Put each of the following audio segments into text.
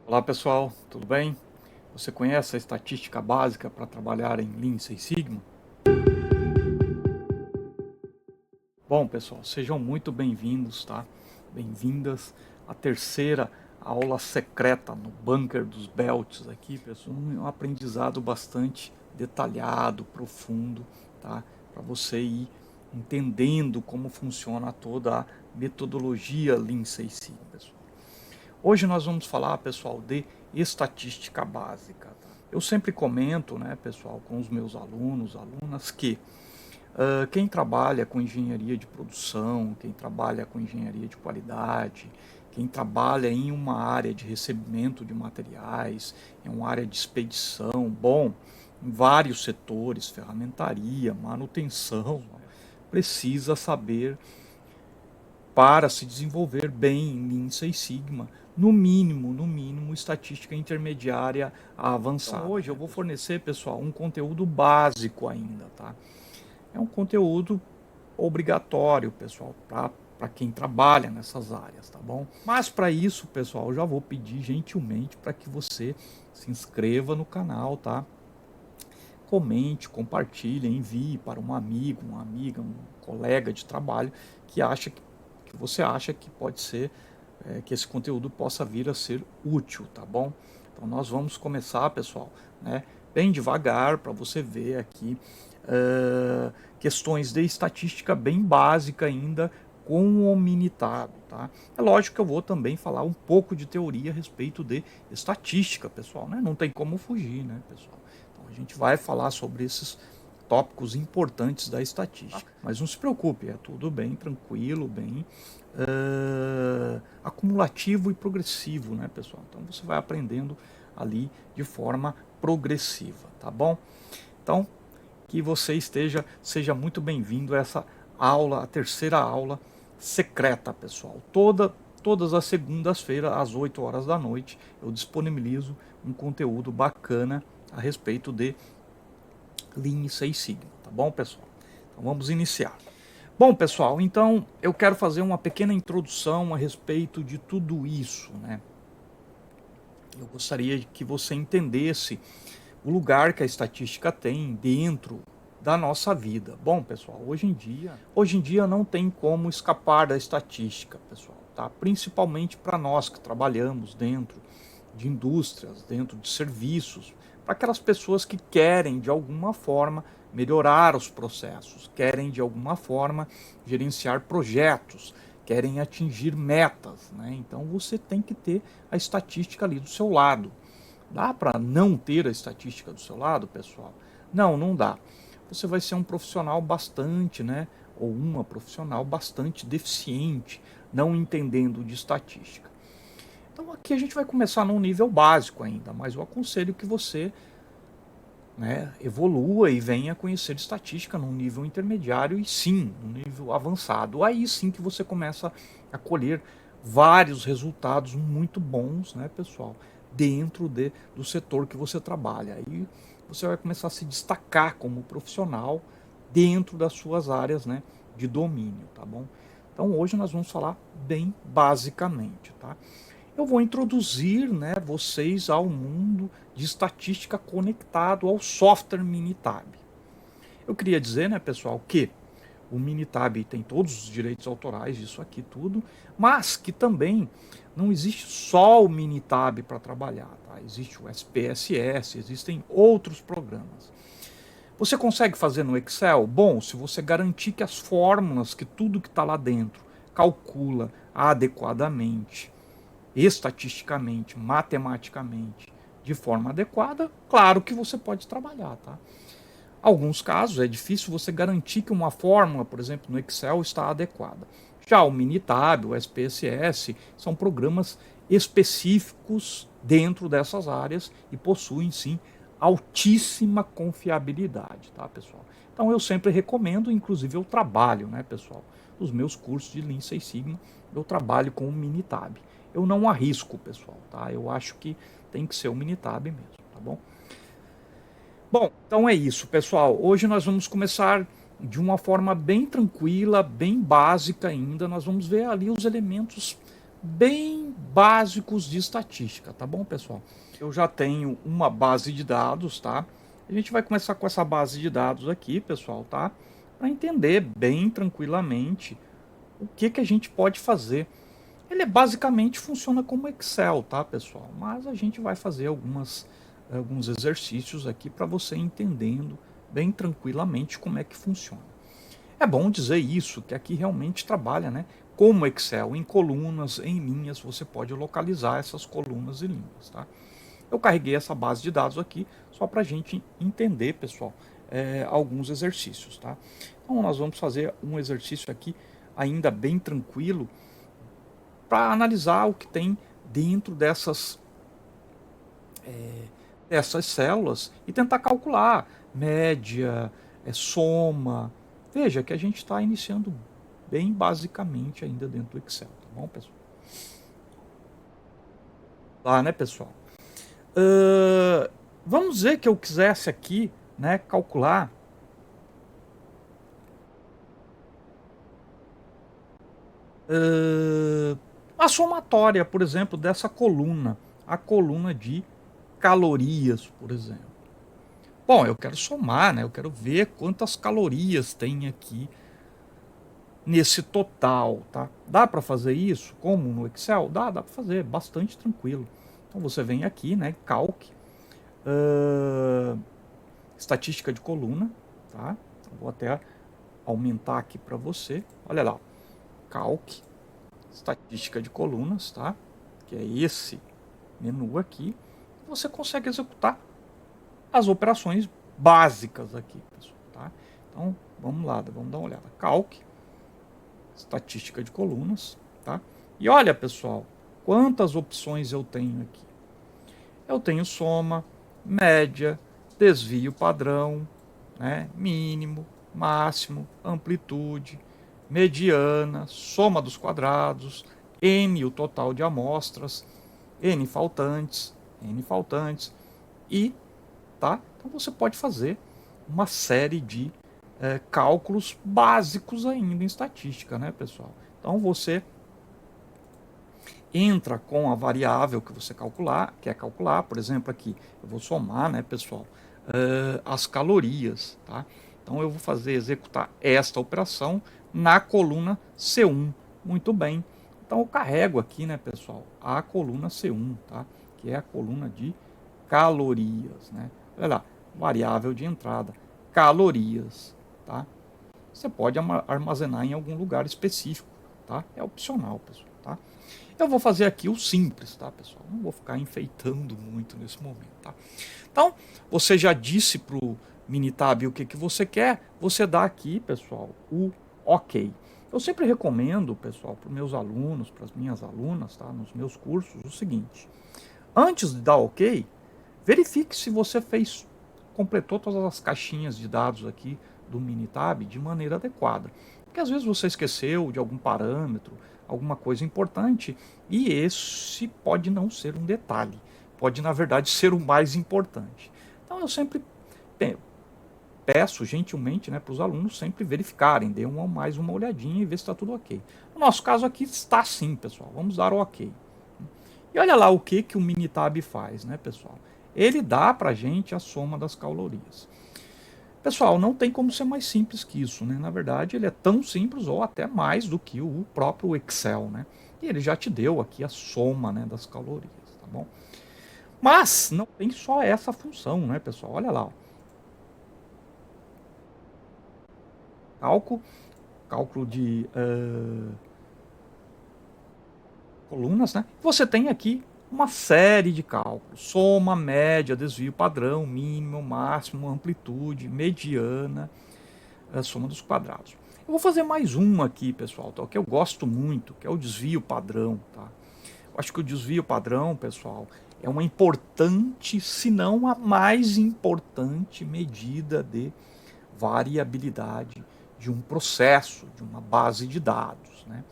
Olá pessoal, tudo bem? Você conhece a estatística básica para trabalhar em Lean Six Sigma? Bom pessoal, sejam muito bem-vindos, tá? Bem-vindas à terceira aula secreta no bunker dos belts aqui, pessoal. Um aprendizado bastante detalhado, profundo, tá? Para você ir entendendo como funciona toda a metodologia Lean Six Sigma, pessoal. Hoje nós vamos falar, pessoal, de estatística básica. Tá? Eu sempre comento, né, pessoal, com os meus alunos, alunas, que quem trabalha com engenharia de produção, quem trabalha com engenharia de qualidade, quem trabalha em uma área de recebimento de materiais, em uma área de expedição, bom, em vários setores, ferramentaria, manutenção, precisa saber para se desenvolver bem em Lean Six Sigma, no mínimo, estatística intermediária a avançada. Então, hoje eu vou fornecer, pessoal, um conteúdo básico ainda, tá? É um conteúdo obrigatório, pessoal, para quem trabalha nessas áreas, tá bom? Mas para isso, pessoal, eu já vou pedir gentilmente para que você se inscreva no canal, tá? Comente, compartilhe, envie para um amigo, uma amiga, um colega de trabalho que você acha que pode ser, que esse conteúdo possa vir a ser útil, tá bom? Então nós vamos começar, pessoal, né, bem devagar para você ver aqui questões de estatística bem básica ainda com o Minitab, tá? É lógico que eu vou também falar um pouco de teoria a respeito de estatística, pessoal, né? Não tem como fugir, né, pessoal? Então a gente vai falar sobre esses tópicos importantes da estatística. Mas não se preocupe, é tudo bem tranquilo, bem acumulativo e progressivo, né, pessoal? Então você vai aprendendo ali de forma progressiva, tá bom? Então, que você seja muito bem-vindo a essa aula, a terceira aula secreta, pessoal. Todas as segundas-feiras, às 8 horas da noite, eu disponibilizo um conteúdo bacana a respeito de Lean Six Sigma, tá bom, pessoal? Então vamos iniciar. Bom, pessoal, então eu quero fazer uma pequena introdução a respeito de tudo isso, né? Eu gostaria que você entendesse o lugar que a estatística tem dentro da nossa vida. Bom, pessoal, hoje em dia não tem como escapar da estatística, pessoal, tá? Principalmente para nós que trabalhamos dentro de indústrias, dentro de serviços, para aquelas pessoas que querem de alguma forma melhorar os processos, querem de alguma forma gerenciar projetos, querem atingir metas, né? Então você tem que ter a estatística ali do seu lado. Dá para não ter a estatística do seu lado, pessoal? Não, não dá. Você vai ser um profissional bastante, né? Ou uma profissional bastante deficiente, não entendendo de estatística. Então aqui a gente vai começar num nível básico ainda, mas eu aconselho que você, né, evolua e venha conhecer estatística num nível intermediário e sim, num nível avançado. Aí sim que você começa a colher vários resultados muito bons, né, pessoal, dentro do setor que você trabalha. Aí você vai começar a se destacar como profissional dentro das suas áreas, né, de domínio, tá bom? Então hoje nós vamos falar bem basicamente, tá? Eu vou introduzir, né, vocês ao mundo de estatística conectado ao software Minitab. Eu queria dizer, né, pessoal, que o Minitab tem todos os direitos autorais, isso aqui tudo, mas que também não existe só o Minitab para trabalhar, tá? Existe o SPSS, existem outros programas. Você consegue fazer no Excel? Bom, se você garantir que as fórmulas, que tudo que está lá dentro calcula adequadamente, estatisticamente, matematicamente, de forma adequada, claro que você pode trabalhar, tá? Alguns casos é difícil você garantir que uma fórmula, por exemplo, no Excel está adequada. Já o Minitab, o SPSS, são programas específicos dentro dessas áreas e possuem, sim, altíssima confiabilidade, tá, pessoal? Então eu sempre recomendo, inclusive eu trabalho, né, pessoal, nos meus cursos de Lean Six Sigma, eu trabalho com o Minitab. Eu não arrisco, pessoal, tá? Eu acho que tem que ser o Minitab mesmo, tá bom? Bom, então é isso, pessoal. Hoje nós vamos começar de uma forma bem tranquila, bem básica ainda. Nós vamos ver ali os elementos bem básicos de estatística, tá bom, pessoal? Eu já tenho uma base de dados, tá? A gente vai começar com essa base de dados aqui, pessoal, tá? Para entender bem tranquilamente o que a gente pode fazer. Ele basicamente funciona como Excel, tá, pessoal? Mas a gente vai fazer alguns exercícios aqui para você entendendo bem tranquilamente como é que funciona. É bom dizer isso, que aqui realmente trabalha, né? Como Excel, em colunas, em linhas, você pode localizar essas colunas e linhas, tá? Eu carreguei essa base de dados aqui só para a gente entender, pessoal, alguns exercícios, tá? Então nós vamos fazer um exercício aqui ainda bem tranquilo para analisar o que tem dentro dessas células e tentar calcular média, soma. Veja que a gente está iniciando bem basicamente ainda dentro do Excel, tá bom, pessoal? Tá, né, pessoal? Vamos dizer que eu quisesse aqui, né, calcular a somatória, por exemplo, dessa coluna, a coluna de calorias, por exemplo. Bom, eu quero somar, né? Eu quero ver quantas calorias tem aqui nesse total, tá? Dá para fazer isso como no Excel? Dá para fazer, bastante tranquilo. Então você vem aqui, né? Calc, estatística de coluna, tá? Vou até aumentar aqui para você. Olha lá, Calc, estatística de colunas, tá? Que é esse menu aqui. Você consegue executar as operações básicas aqui, pessoal, tá? Então, vamos lá, vamos dar uma olhada. Calc, estatística de colunas, tá? E olha, pessoal, quantas opções eu tenho aqui. Eu tenho soma, média, desvio padrão, né? Mínimo, máximo, amplitude, mediana, soma dos quadrados, N o total de amostras, N faltantes, e, tá? Então você pode fazer uma série de cálculos básicos ainda em estatística, né, pessoal? Então você entra com a variável que você quer calcular, por exemplo, aqui eu vou somar, né, pessoal, as calorias, tá? Então eu vou executar esta operação na coluna C1, muito bem. Então eu carrego aqui, né, pessoal, a coluna C1, tá? Que é a coluna de calorias, né? Olha lá, variável de entrada, calorias, tá? Você pode armazenar em algum lugar específico, tá? É opcional, pessoal, tá? Eu vou fazer aqui o simples, tá, pessoal? Não vou ficar enfeitando muito nesse momento, tá? Então, você já disse para o Minitab o que você quer, você dá aqui, pessoal, o OK. Eu sempre recomendo, pessoal, para os meus alunos, para as minhas alunas, tá, nos meus cursos, o seguinte: antes de dar OK, verifique se você completou todas as caixinhas de dados aqui do Minitab de maneira adequada. Porque às vezes você esqueceu de algum parâmetro, alguma coisa importante, e esse pode não ser um detalhe, pode na verdade ser o mais importante. Então eu sempre peço gentilmente, né, para os alunos sempre verificarem, dê mais uma olhadinha e ver se está tudo ok. No nosso caso aqui está sim, pessoal, vamos dar o ok. E olha lá o que o Minitab faz, né, pessoal? Ele dá para a gente a soma das calorias. Pessoal, não tem como ser mais simples que isso, né? Na verdade, ele é tão simples ou até mais do que o próprio Excel, né? E ele já te deu aqui a soma, né, das calorias, tá bom? Mas não tem só essa função, né, pessoal? Olha lá, ó. Cálculo de colunas, né? Você tem aqui uma série de cálculos: soma, média, desvio padrão, mínimo, máximo, amplitude, mediana, a soma dos quadrados. Eu vou fazer mais uma aqui, pessoal, tá? Que eu gosto muito, que é o desvio padrão, tá? Eu acho que o desvio padrão, pessoal, é uma importante, se não a mais importante medida de variabilidade de um processo, de uma base de dados, né?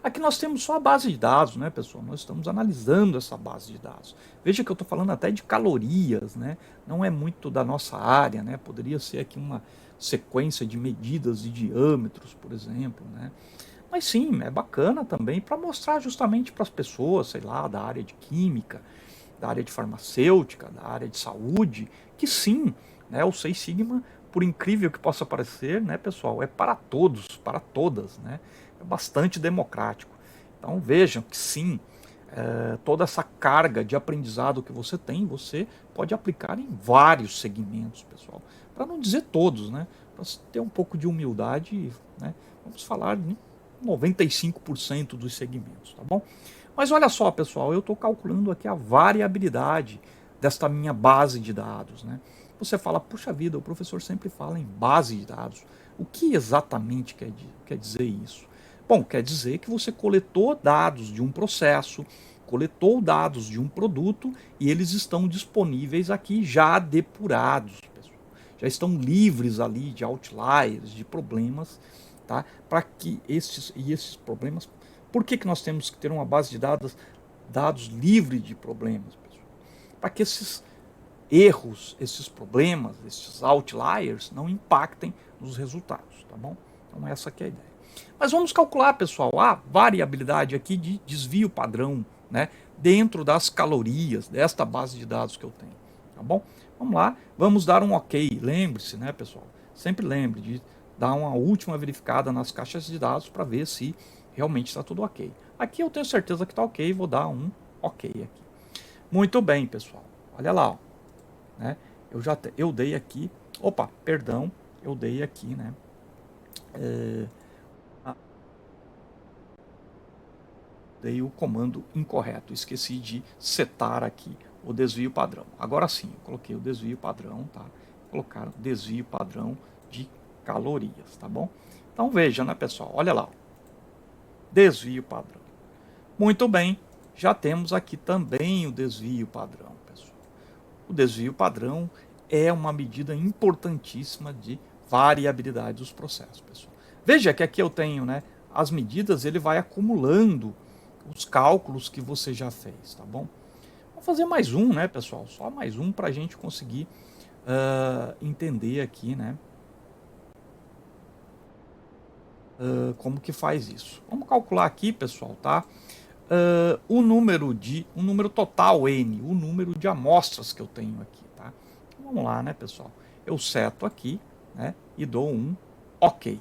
Aqui nós temos só a base de dados, né, pessoal? Nós estamos analisando essa base de dados. Veja que eu estou falando até de calorias, né? Não é muito da nossa área, né? Poderia ser aqui uma sequência de medidas de diâmetros, por exemplo, né? Mas sim, é bacana também para mostrar justamente para as pessoas, sei lá, da área de química, da área de farmacêutica, da área de saúde, que sim, né, o Seis Sigma, por incrível que possa parecer, né, pessoal, é para todos, para todas, né, é bastante democrático. Então vejam que sim, toda essa carga de aprendizado que você tem, você pode aplicar em vários segmentos, pessoal, para não dizer todos, né, para ter um pouco de humildade, né, vamos falar de 95% dos segmentos, tá bom? Mas olha só, pessoal, eu estou calculando aqui a variabilidade desta minha base de dados, né? Você fala, puxa vida, o professor sempre fala em base de dados. O que exatamente quer dizer isso? Bom, quer dizer que você coletou dados de um processo, coletou dados de um produto e eles estão disponíveis aqui já depurados, pessoal. Já estão livres ali de outliers, de problemas, tá? Para que esses problemas. Por que nós temos que ter uma base de dados livre de problemas, pessoal? Para que esses erros, esses problemas, esses outliers não impactem nos resultados, tá bom? Então essa aqui é a ideia. Mas vamos calcular, pessoal, a variabilidade aqui de desvio padrão, né, dentro das calorias desta base de dados que eu tenho, tá bom? Vamos lá, vamos dar um ok. Lembre-se, né, pessoal? Sempre lembre de dar uma última verificada nas caixas de dados para ver se realmente está tudo ok. Aqui eu tenho certeza que está ok, vou dar um ok aqui. Muito bem, pessoal. Olha lá, ó, né? Eu dei aqui, opa, perdão, eu dei aqui, né? Dei o comando incorreto, esqueci de setar aqui o desvio padrão. Agora sim, eu coloquei o desvio padrão, tá? Colocar o desvio padrão de calorias, tá bom? Então veja, né, pessoal? Olha lá, desvio padrão. Muito bem, já temos aqui também o desvio padrão, pessoal. O desvio padrão é uma medida importantíssima de variabilidade dos processos, pessoal. Veja que aqui eu tenho, né, as medidas, ele vai acumulando os cálculos que você já fez, tá bom? Vamos fazer mais um, né, pessoal? Só mais um para a gente conseguir entender aqui, né, como que faz isso. Vamos calcular aqui, pessoal, tá? Um número total N, o número de amostras que eu tenho aqui, tá? Então, vamos lá, né, pessoal? Eu seto aqui, né, e dou um OK,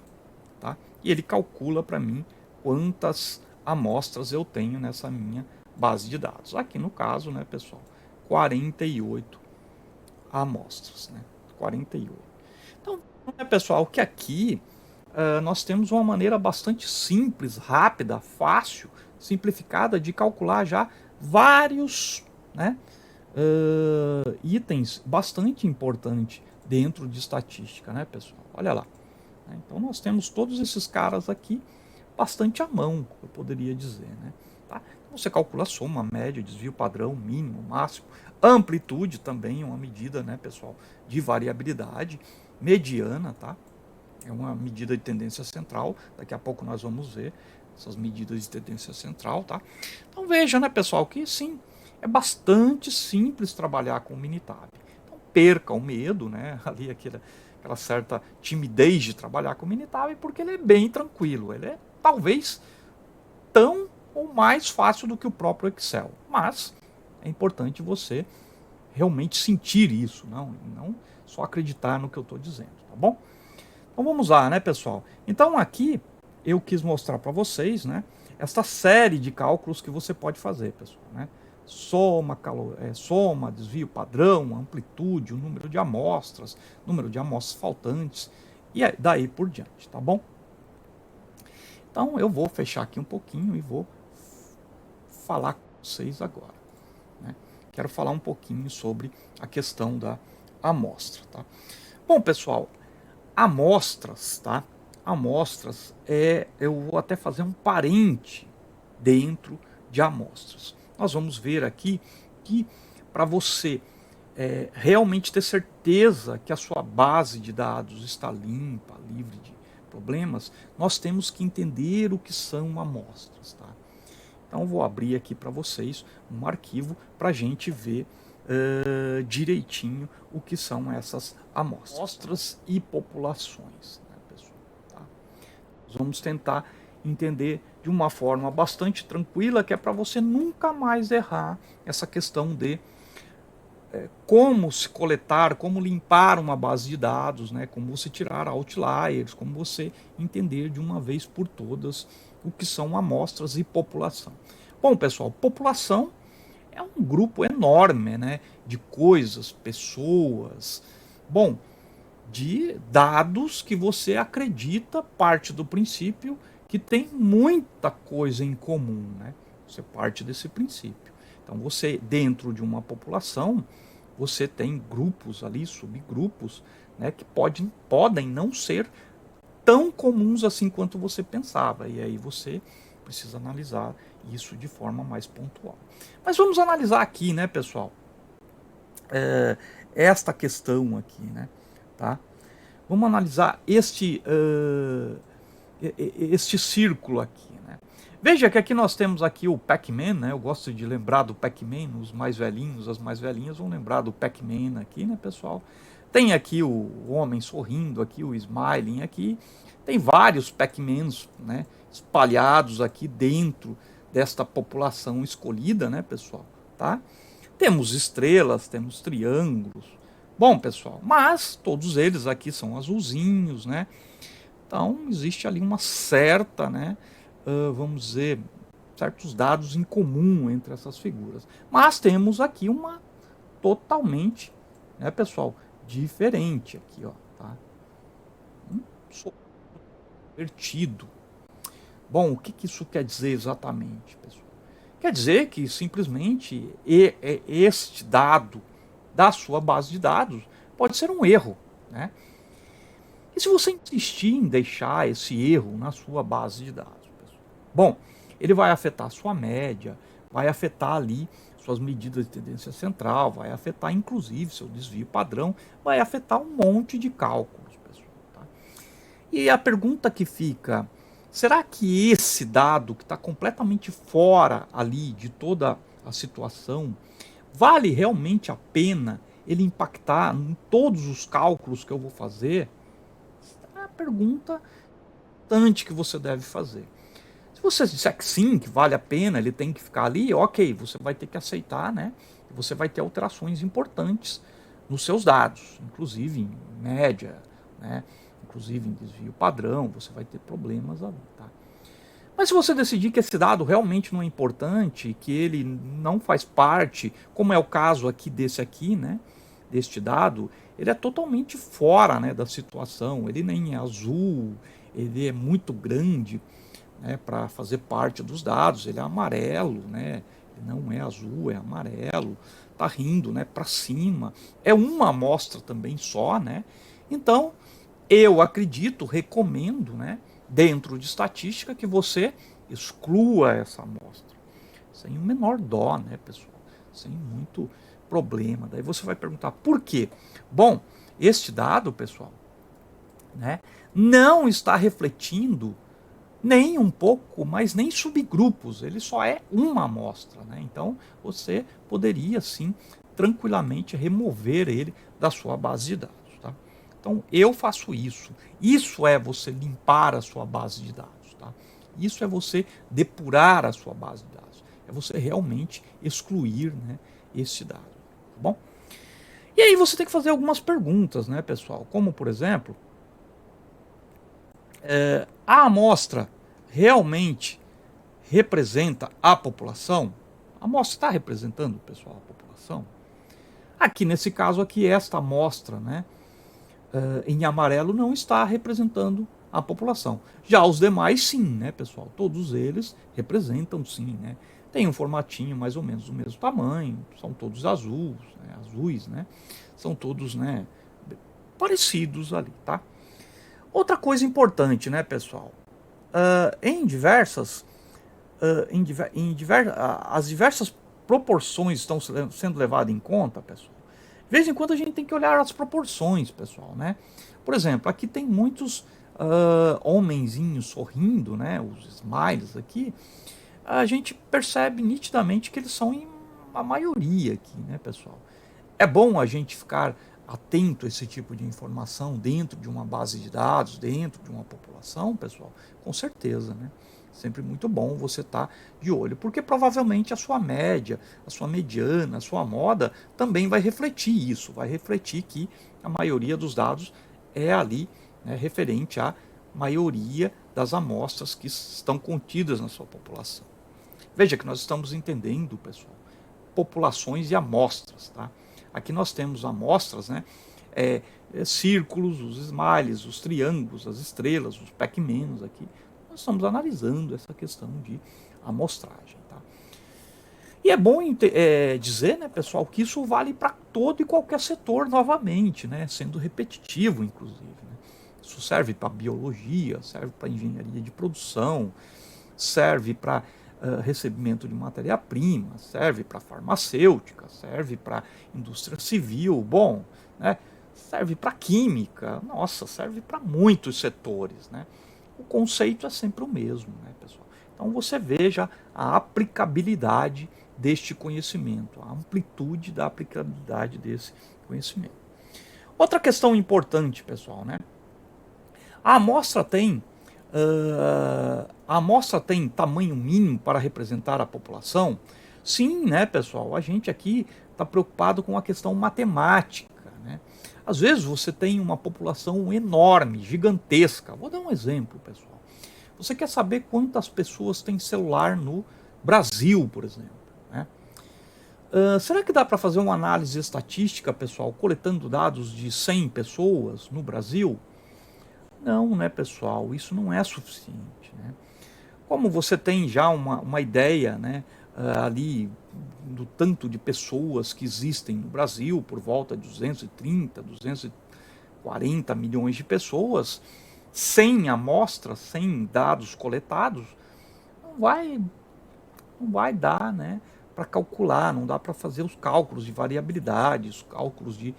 tá? E ele calcula para mim quantas amostras eu tenho nessa minha base de dados. Aqui no caso, né, pessoal, 48 amostras, né? 48. Então, né, pessoal, que aqui nós temos uma maneira bastante simples, rápida, fácil, simplificada de calcular já vários, né, itens bastante importantes dentro de estatística, né, pessoal? Olha lá. Então nós temos todos esses caras aqui bastante à mão, eu poderia dizer, né? Tá? Então, você calcula a soma, média, desvio padrão, mínimo, máximo, amplitude também é uma medida, né, pessoal, de variabilidade, mediana, tá? É uma medida de tendência central, daqui a pouco nós vamos ver essas medidas de tendência central, tá? Então veja, né, pessoal, que sim, é bastante simples trabalhar com o Minitab. Então perca o medo, né, ali aquela certa timidez de trabalhar com o Minitab, porque ele é bem tranquilo, ele é talvez tão ou mais fácil do que o próprio Excel, mas é importante você realmente sentir isso, não só acreditar no que eu estou dizendo, tá bom? Então vamos lá, né, pessoal? Então aqui eu quis mostrar para vocês, né, esta série de cálculos que você pode fazer, pessoal, né? Soma, desvio padrão, amplitude, o número de amostras faltantes e daí por diante, tá bom? Então eu vou fechar aqui um pouquinho e vou falar com vocês agora, né? Quero falar um pouquinho sobre a questão da amostra, tá? Bom, pessoal, amostras, tá? Amostras eu vou até fazer um parente dentro de amostras. Nós vamos ver aqui que para você realmente ter certeza que a sua base de dados está limpa, livre de problemas, nós temos que entender o que são amostras, tá? Então eu vou abrir aqui para vocês um arquivo para a gente ver direitinho o que são essas amostras e populações, né, pessoal? Tá? Nós vamos tentar entender de uma forma bastante tranquila, que é para você nunca mais errar essa questão de como se coletar, como limpar uma base de dados, né? Como você tirar outliers, como você entender de uma vez por todas o que são amostras e população. Bom, pessoal, população é um grupo enorme, né, de coisas, pessoas, bom, de dados que você acredita, parte do princípio que tem muita coisa em comum, né? Você parte desse princípio. Então você, dentro de uma população, você tem grupos ali, subgrupos, né, que podem não ser tão comuns assim quanto você pensava. E aí você precisa analisar isso de forma mais pontual. Mas vamos analisar aqui, né, pessoal, esta questão aqui, né, tá? Vamos analisar este círculo aqui, né? Veja que aqui nós temos aqui o Pac-Man, né? Eu gosto de lembrar do Pac-Man, os mais velhinhos, as mais velhinhas vão lembrar do Pac-Man aqui, né, pessoal? Tem aqui o homem sorrindo aqui, o smiling aqui. Tem vários Pac-Mans, né, espalhados aqui dentro desta população escolhida, né, pessoal? Tá? Temos estrelas, temos triângulos. Bom, pessoal, mas todos eles aqui são azulzinhos, né? Então existe ali uma certa, né, vamos dizer, certos dados em comum entre essas figuras. Mas temos aqui uma totalmente, né, pessoal, diferente aqui, ó, tá? Invertido. Bom, o que isso quer dizer exatamente, pessoal? Quer dizer que simplesmente este dado da sua base de dados pode ser um erro, né? E se você insistir em deixar esse erro na sua base de dados, pessoal? Bom, ele vai afetar a sua média, vai afetar ali suas medidas de tendência central, vai afetar inclusive seu desvio padrão, vai afetar um monte de cálculos, pessoal. Tá? E a pergunta que fica, será que esse dado que está completamente fora ali de toda a situação, vale realmente a pena ele impactar em todos os cálculos que eu vou fazer? É a pergunta importante que você deve fazer. Se você disser que sim, que vale a pena, ele tem que ficar ali, ok, você vai ter que aceitar, né? Você vai ter alterações importantes nos seus dados, inclusive em média, né? Inclusive em desvio padrão, você vai ter problemas ali, tá? Mas se você decidir que esse dado realmente não é importante, que ele não faz parte, como é o caso aqui desse aqui, né, deste dado, ele é totalmente fora, né, da situação, ele nem é azul, ele é muito grande, né, para fazer parte dos dados, ele é amarelo, né, ele não é azul, é amarelo, tá rindo, né, para cima, é uma amostra também só, né, então eu acredito, recomendo, né, dentro de estatística, que você exclua essa amostra, sem o menor dó, né, pessoal, sem muito problema. Daí você vai perguntar, por quê? Bom, este dado, pessoal, né, não está refletindo nem um pouco, mas nem subgrupos, ele só é uma amostra, né? Então você poderia sim tranquilamente remover ele da sua base de dados. Tá? Então eu faço isso. Isso é você limpar a sua base de dados. Tá? Isso é você depurar a sua base de dados. É você realmente excluir, né, esse dado. Tá bom? E aí você tem que fazer algumas perguntas, né, pessoal? Como, por exemplo, a amostra realmente representa a população? A amostra está representando, pessoal, a população? Aqui, nesse caso aqui, esta amostra, né, em amarelo não está representando a população. Já os demais, sim, né, pessoal? Todos eles representam, sim, né? Tem um formatinho mais ou menos do mesmo tamanho, são todos azuis, né? São todos, né, parecidos ali, tá? Outra coisa importante, né, pessoal? Em diversas, as diversas proporções estão sendo levadas em conta, pessoal. De vez em quando a gente tem que olhar as proporções, pessoal, né? Por exemplo, aqui tem muitos homenzinhos sorrindo, né? Os smiles aqui. A gente percebe nitidamente que eles são em a maioria aqui, né, pessoal? É bom a gente ficar atento a esse tipo de informação dentro de uma base de dados, dentro de uma população, pessoal? Com certeza, né? Sempre muito bom você estar de olho, porque provavelmente a sua média, a sua mediana, a sua moda também vai refletir isso, vai refletir que a maioria dos dados é ali, né, referente à maioria das amostras que estão contidas na sua população. Veja que nós estamos entendendo, pessoal, populações e amostras, tá? Aqui nós temos amostras, né? Círculos, os smiles, os triângulos, as estrelas, os Pac-Mans aqui. Nós estamos analisando essa questão de amostragem, tá? E é bom dizer, né, pessoal, que isso vale para todo e qualquer setor novamente, né? Sendo repetitivo, inclusive. Né? Isso serve para biologia, serve para engenharia de produção, serve para recebimento de matéria-prima, serve para farmacêutica, serve para indústria civil, bom, né? Serve para química, nossa, serve para muitos setores, né? O conceito é sempre o mesmo, né, pessoal? Então você veja a aplicabilidade deste conhecimento, a amplitude da aplicabilidade desse conhecimento. Outra questão importante, pessoal, né? A amostra tem tamanho mínimo para representar a população? Sim, né, pessoal? A gente aqui está preocupado com a questão matemática, né? Às vezes você tem uma população enorme, gigantesca. Vou dar um exemplo, pessoal. Você quer saber quantas pessoas têm celular no Brasil, por exemplo, né? Será que dá para fazer uma análise estatística, pessoal, coletando dados de 100 pessoas no Brasil? Não, né, pessoal, isso não é suficiente, né? Como você tem já uma ideia, né, ali do tanto de pessoas que existem no Brasil, por volta de 230, 240 milhões de pessoas, sem amostras, sem dados coletados, não vai dar, né, para calcular, não dá para fazer os cálculos de variabilidade, os cálculos de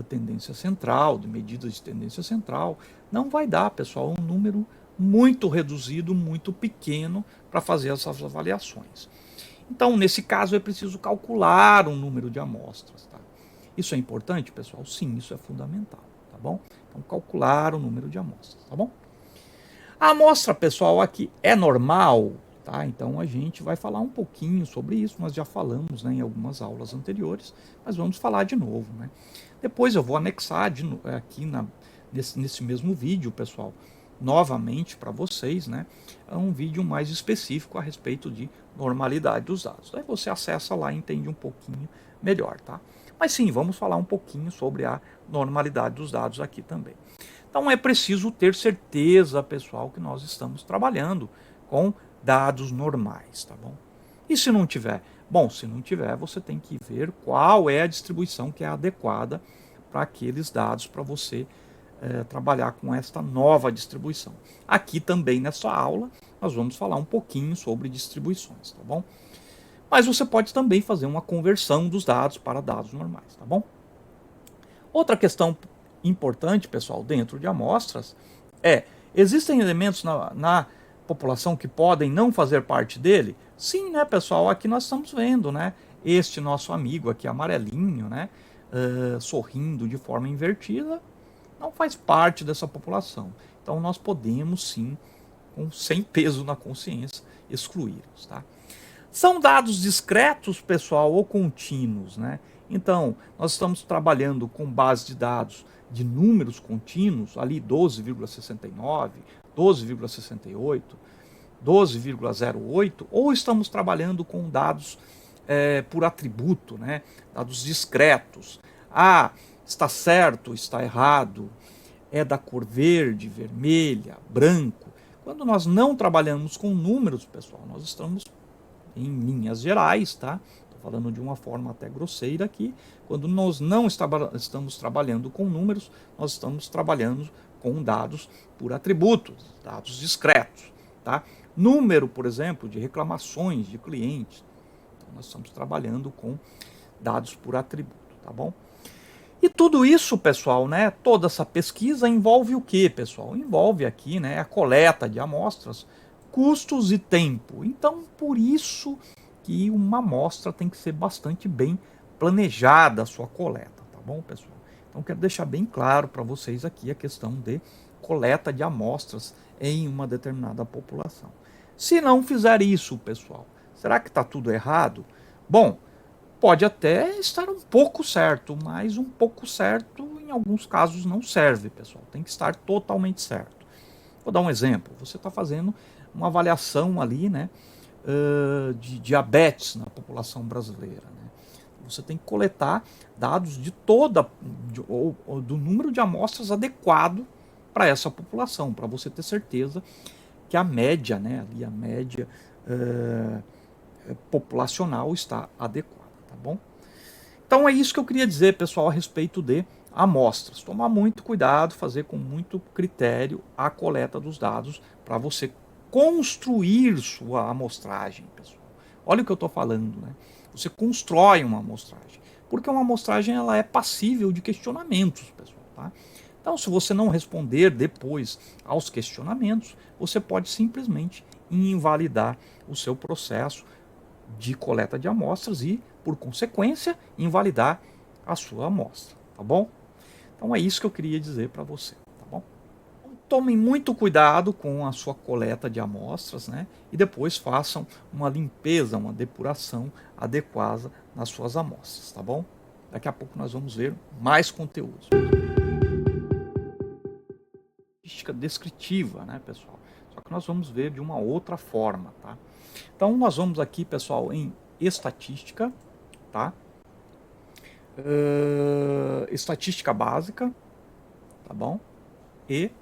tendência central, de medidas de tendência central. Não vai dar, pessoal, um número muito reduzido, muito pequeno para fazer essas avaliações. Então, nesse caso, é preciso calcular um número de amostras. Tá? Isso é importante, pessoal? Sim, isso é fundamental, tá bom? Então, calcular o número de amostras, tá bom? A amostra, pessoal, aqui é normal, tá? Então, a gente vai falar um pouquinho sobre isso, nós já falamos, né, em algumas aulas anteriores, mas vamos falar de novo, né? Depois eu vou anexar aqui nesse mesmo vídeo, pessoal, novamente para vocês, né, um vídeo mais específico a respeito de normalidade dos dados. Aí você acessa lá e entende um pouquinho melhor, tá? Mas sim, vamos falar um pouquinho sobre a normalidade dos dados aqui também. Então é preciso ter certeza, pessoal, que nós estamos trabalhando com dados normais, tá bom? E se não tiver? Bom, se não tiver, você tem que ver qual é a distribuição que é adequada para aqueles dados, para você trabalhar com esta nova distribuição. Aqui também nessa aula, nós vamos falar um pouquinho sobre distribuições, tá bom? Mas você pode também fazer uma conversão dos dados para dados normais, tá bom? Outra questão importante, pessoal, dentro de amostras existem elementos na população que podem não fazer parte dele? Sim, né, pessoal? Aqui nós estamos vendo, né? Este nosso amigo aqui, amarelinho, né? Sorrindo de forma invertida, não faz parte dessa população. Então nós podemos sim, sem peso na consciência, excluí-los, tá? São dados discretos, pessoal, ou contínuos, né? Então, nós estamos trabalhando com base de dados de números contínuos, ali 12,69, 12,68, 12,08, ou estamos trabalhando com dados por atributo, né? Dados discretos. Está certo, está errado, é da cor verde, vermelha, branco. Quando nós não trabalhamos com números, pessoal, nós estamos em linhas gerais, tá? Estou falando de uma forma até grosseira aqui. Quando nós não estamos trabalhando com números, nós estamos trabalhando com dados por atributos, dados discretos, tá? Número, por exemplo, de reclamações de clientes. Então, nós estamos trabalhando com dados por atributo, tá bom? E tudo isso, pessoal, né, toda essa pesquisa envolve o que, pessoal? Envolve aqui, né, a coleta de amostras, custos e tempo. Então, por isso que uma amostra tem que ser bastante bem planejada a sua coleta, tá bom, pessoal? Então, quero deixar bem claro para vocês aqui a questão de coleta de amostras em uma determinada população. Se não fizer isso, pessoal, será que está tudo errado? Bom, pode até estar um pouco certo, mas um pouco certo em alguns casos não serve, pessoal. Tem que estar totalmente certo. Vou dar um exemplo. Você está fazendo uma avaliação ali, né, de diabetes na população brasileira, né? Você tem que coletar dados de ou do número de amostras adequado para essa população, para você ter certeza que a média, né, ali a média populacional está adequada, tá bom? Então é isso que eu queria dizer, pessoal, a respeito de amostras. Tomar muito cuidado, fazer com muito critério a coleta dos dados para você construir sua amostragem, pessoal. Olha o que eu estou falando, né? Você constrói uma amostragem, porque uma amostragem ela é passível de questionamentos, pessoal, tá? Então, se você não responder depois aos questionamentos, você pode simplesmente invalidar o seu processo de coleta de amostras e, por consequência, invalidar a sua amostra, tá bom? Então é isso que eu queria dizer para você, tá bom? Então, tomem muito cuidado com a sua coleta de amostras, né? E depois façam uma limpeza, uma depuração adequada nas suas amostras, tá bom? Daqui a pouco nós vamos ver mais conteúdos. Estatística descritiva, né, pessoal? Só que nós vamos ver de uma outra forma, tá? Então nós vamos aqui, pessoal, em estatística, tá? Estatística básica, tá bom? E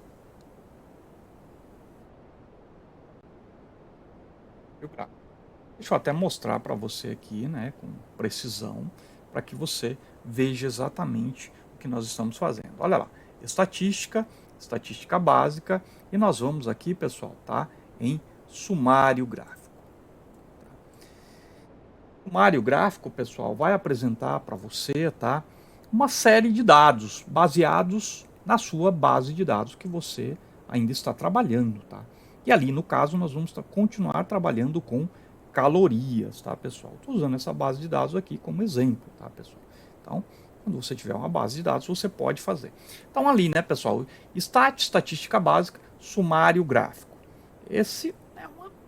deixa eu até mostrar para você aqui, né, com precisão, para que você veja exatamente o que nós estamos fazendo. Olha lá, estatística, estatística básica, e nós vamos aqui, pessoal, tá, em sumário gráfico. O sumário gráfico, pessoal, vai apresentar para você, tá, uma série de dados baseados na sua base de dados que você ainda está trabalhando, tá? E ali, no caso, nós vamos continuar trabalhando com calorias, tá, pessoal? Estou usando essa base de dados aqui como exemplo, tá, pessoal? Então, quando você tiver uma base de dados, você pode fazer. Então, ali, né, pessoal, estatística básica, sumário gráfico. Esse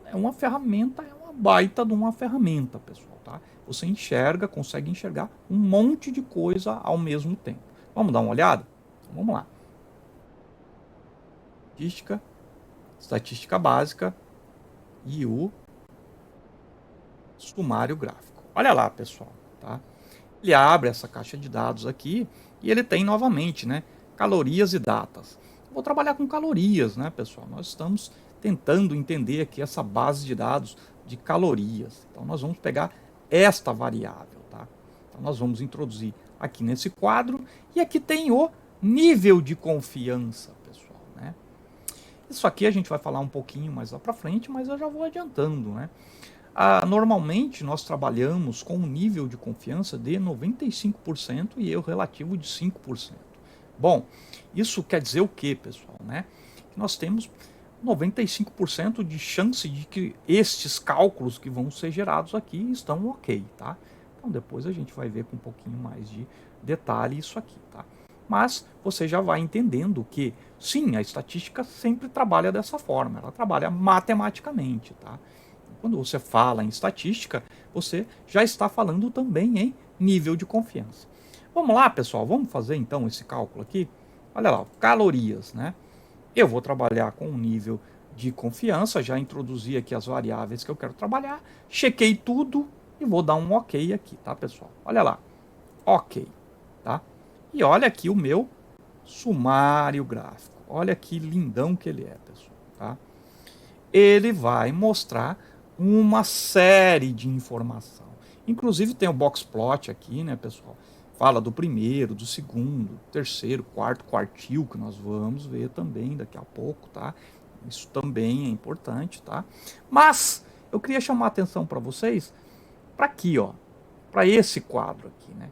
é uma ferramenta, é uma baita de uma ferramenta, pessoal, tá? Você enxerga, consegue enxergar um monte de coisa ao mesmo tempo. Vamos dar uma olhada? Então, vamos lá. Estatística básica e o sumário gráfico. Olha lá, pessoal, tá? Ele abre essa caixa de dados aqui e ele tem novamente, né, calorias e datas. Vou trabalhar com calorias, né, pessoal? Nós estamos tentando entender aqui essa base de dados de calorias. Então nós vamos pegar esta variável, tá? Então nós vamos introduzir aqui nesse quadro e aqui tem o nível de confiança, pessoal, né? Isso aqui a gente vai falar um pouquinho mais lá para frente, mas eu já vou adiantando, né? Normalmente nós trabalhamos com um nível de confiança de 95% e erro relativo de 5%. Bom, isso quer dizer o que, pessoal, né? Que nós temos 95% de chance de que estes cálculos que vão ser gerados aqui estão ok, tá? Então depois a gente vai ver com um pouquinho mais de detalhe isso aqui, tá? Mas você já vai entendendo que, sim, a estatística sempre trabalha dessa forma, ela trabalha matematicamente, tá? Quando você fala em estatística, você já está falando também em nível de confiança. Vamos lá, pessoal, vamos fazer então esse cálculo aqui? Olha lá, calorias, né? Eu vou trabalhar com um nível de confiança, já introduzi aqui as variáveis que eu quero trabalhar, chequei tudo e vou dar um ok aqui, tá, pessoal? Olha lá, ok, tá? E olha aqui o meu sumário gráfico. Olha que lindão que ele é, pessoal, tá? Ele vai mostrar uma série de informação. Inclusive tem o box plot aqui, né, pessoal? Fala do primeiro, do segundo, terceiro, quarto, quartil, que nós vamos ver também daqui a pouco, tá? Isso também é importante, tá? Mas eu queria chamar a atenção para vocês para aqui, ó, para esse quadro aqui, né?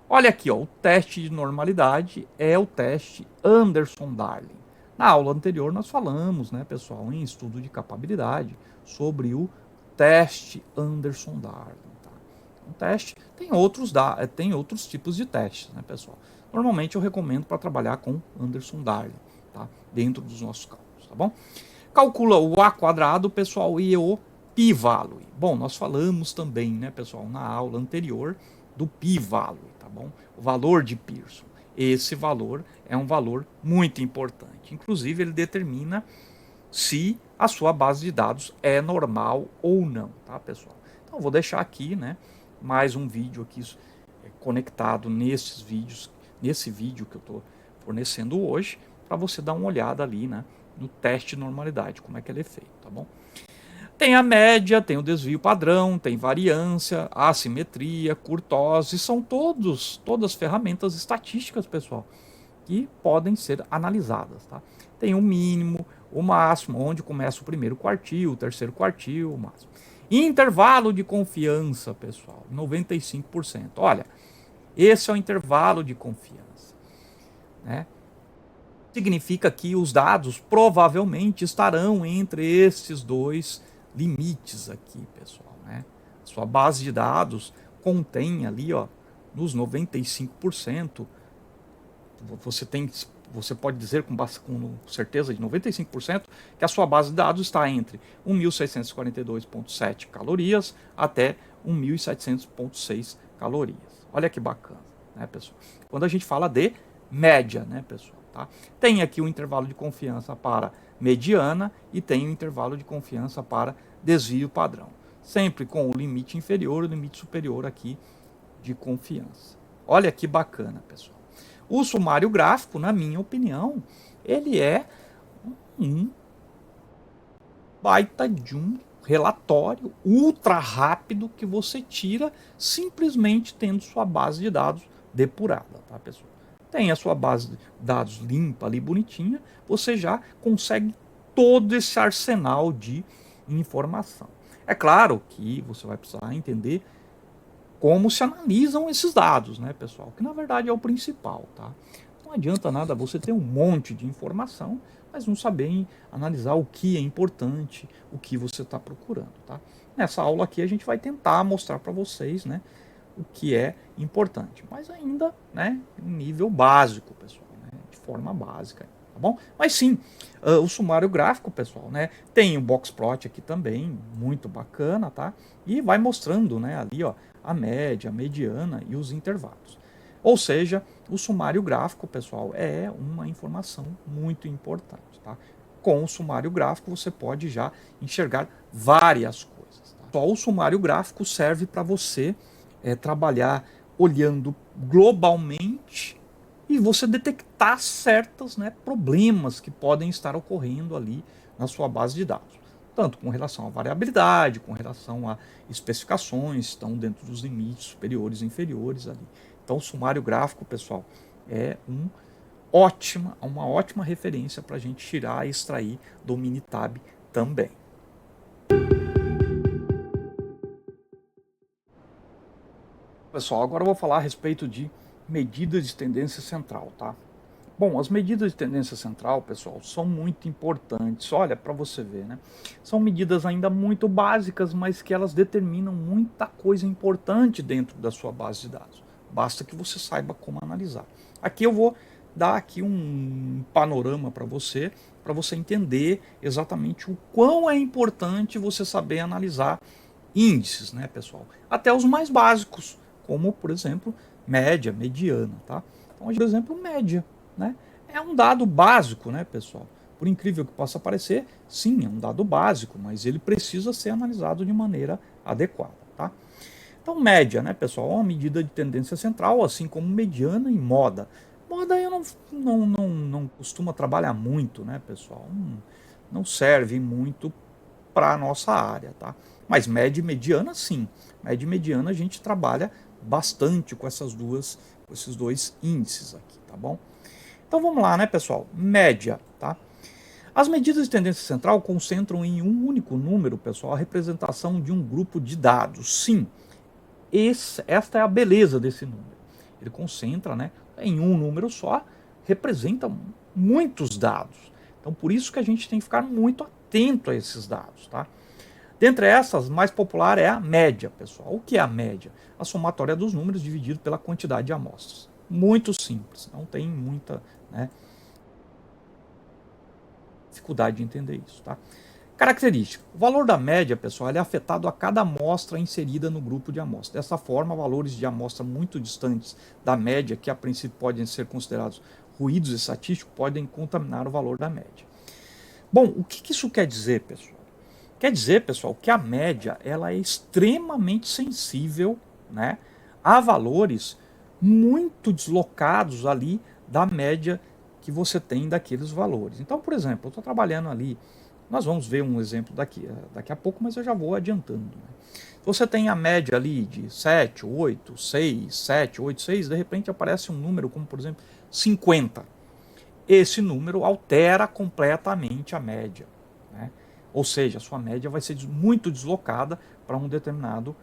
Olha aqui, ó, o teste de normalidade é o teste Anderson-Darling. Na aula anterior nós falamos, né, pessoal, em estudo de capabilidade, sobre o teste Anderson-Darling. Tá? Um teste tem outros tipos de testes, né, pessoal? Normalmente eu recomendo para trabalhar com Anderson-Darling, tá? Dentro dos nossos cálculos, tá bom? Calcula o A quadrado, pessoal, e o π-value. Bom, nós falamos também, né, pessoal, na aula anterior do π-value, tá bom? O valor de Pearson. Esse valor é um valor muito importante. Inclusive, ele determina se a sua base de dados é normal ou não, tá, pessoal? Então, vou deixar aqui, né, mais um vídeo aqui conectado nesse vídeo que eu estou fornecendo hoje, para você dar uma olhada ali, né, no teste de normalidade, como é que ele é feito, tá bom? Tem a média, tem o desvio padrão, tem variância, assimetria, curtose, são todas ferramentas estatísticas, pessoal, que podem ser analisadas, tá? Tem o mínimo, o máximo, onde começa o primeiro quartil, o terceiro quartil, o máximo. Intervalo de confiança, pessoal, 95%. Olha, esse é o intervalo de confiança, né? Significa que os dados provavelmente estarão entre esses dois limites aqui, pessoal, né? Sua base de dados contém ali, ó, nos 95%, você pode dizer com certeza de 95% que a sua base de dados está entre 1.642,7 calorias até 1.700,6 calorias. Olha que bacana, né, pessoal? Quando a gente fala de média, né, pessoal? Tá? Tem aqui o intervalo de confiança para mediana e tem o intervalo de confiança para desvio padrão. Sempre com o limite inferior e o limite superior aqui de confiança. Olha que bacana, pessoal. O sumário gráfico, na minha opinião, ele é um baita de um relatório ultra rápido que você tira simplesmente tendo sua base de dados depurada, tá, pessoal? Tem a sua base de dados limpa ali, bonitinha, você já consegue todo esse arsenal de informação. É claro que você vai precisar entender como se analisam esses dados, né, pessoal? Que na verdade é o principal, tá? Não adianta nada você ter um monte de informação, mas não saber analisar o que é importante, o que você está procurando, tá? Nessa aula aqui a gente vai tentar mostrar para vocês, né, o que é importante, mas ainda, né, em nível básico, pessoal, né, de forma básica, tá bom? Mas sim, o sumário gráfico, pessoal, né, tem o boxplot aqui também, muito bacana, tá? E vai mostrando, né, ali, ó, a média, a mediana e os intervalos. Ou seja, o sumário gráfico, pessoal, é uma informação muito importante, tá? Com o sumário gráfico você pode já enxergar várias coisas, tá? Só o sumário gráfico serve para você trabalhar olhando globalmente e você detectar certos, né, problemas que podem estar ocorrendo ali na sua base de dados. Tanto com relação à variabilidade, com relação a especificações, estão dentro dos limites superiores e inferiores ali. Então o sumário gráfico, pessoal, é uma ótima referência para a gente tirar e extrair do Minitab também. Pessoal, agora eu vou falar a respeito de medidas de tendência central, tá? Bom, as medidas de tendência central, pessoal, são muito importantes. Olha, para você ver, né? São medidas ainda muito básicas, mas que elas determinam muita coisa importante dentro da sua base de dados. Basta que você saiba como analisar. Aqui eu vou dar aqui um panorama para você entender exatamente o quão é importante você saber analisar índices, né, pessoal? Até os mais básicos, como, por exemplo, média, mediana, tá? Então, por exemplo, média, né? É um dado básico, né, pessoal? Por incrível que possa parecer, sim, é um dado básico, mas ele precisa ser analisado de maneira adequada, tá? Então, média, né, pessoal, é uma medida de tendência central, assim como mediana e moda. Moda eu não costumo trabalhar muito, né, pessoal? Não serve muito para a nossa área, tá? Mas média e mediana, sim. Média e mediana a gente trabalha bastante com esses dois índices aqui, tá bom? Então vamos lá, né, pessoal? Média, tá? As medidas de tendência central concentram em um único número, pessoal, a representação de um grupo de dados. Sim, esta é a beleza desse número. Ele concentra, né, em um número só, representa muitos dados. Então por isso que a gente tem que ficar muito atento a esses dados, tá? Dentre essas, mais popular é a média, pessoal. O que é a média? A somatória dos números dividido pela quantidade de amostras. Muito simples, não tem muita, né, dificuldade de entender isso, tá? Característica. O valor da média, pessoal, ele é afetado a cada amostra inserida no grupo de amostras. Dessa forma, valores de amostra muito distantes da média, que a princípio podem ser considerados ruídos estatísticos, podem contaminar o valor da média. Bom, o que isso quer dizer, pessoal? Quer dizer, pessoal, que a média ela é extremamente sensível, né, a valores muito deslocados ali da média que você tem daqueles valores. Então, por exemplo, eu estou trabalhando ali, nós vamos ver um exemplo daqui a pouco, mas eu já vou adiantando. Né? Você tem a média ali de 7, 8, 6, 7, 8, 6, de repente aparece um número como, por exemplo, 50. Esse número altera completamente a média. Né? Ou seja, a sua média vai ser muito deslocada para um determinado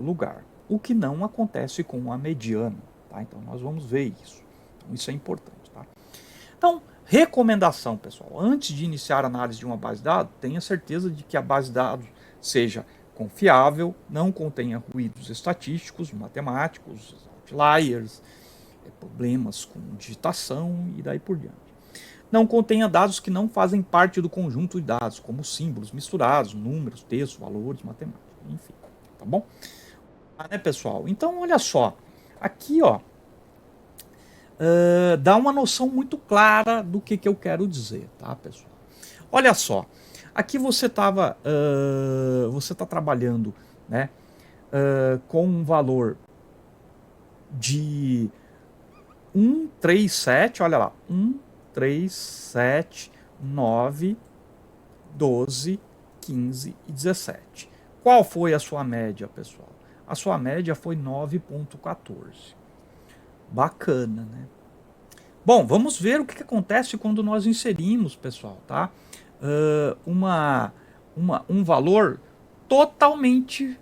lugar. O que não acontece com a mediana. Tá? Então, nós vamos ver isso. Então, isso é importante. Tá? Então, recomendação, pessoal. Antes de iniciar a análise de uma base de dados, tenha certeza de que a base de dados seja confiável, não contenha ruídos estatísticos, matemáticos, outliers, problemas com digitação e daí por diante. Não contenha dados que não fazem parte do conjunto de dados, como símbolos misturados, números, textos, valores, matemática, enfim. Tá bom? Né, pessoal? Então, olha só. Aqui, ó, dá uma noção muito clara do que eu quero dizer, tá, pessoal? Olha só. Aqui você está trabalhando, né, com um valor de 137, olha lá, 1, 3, 7, 9, 12, 15 e 17. Qual foi a sua média, pessoal? A sua média foi 9,14. Bacana, né? Bom, vamos ver o que acontece quando nós inserimos, pessoal, tá? Um valor totalmente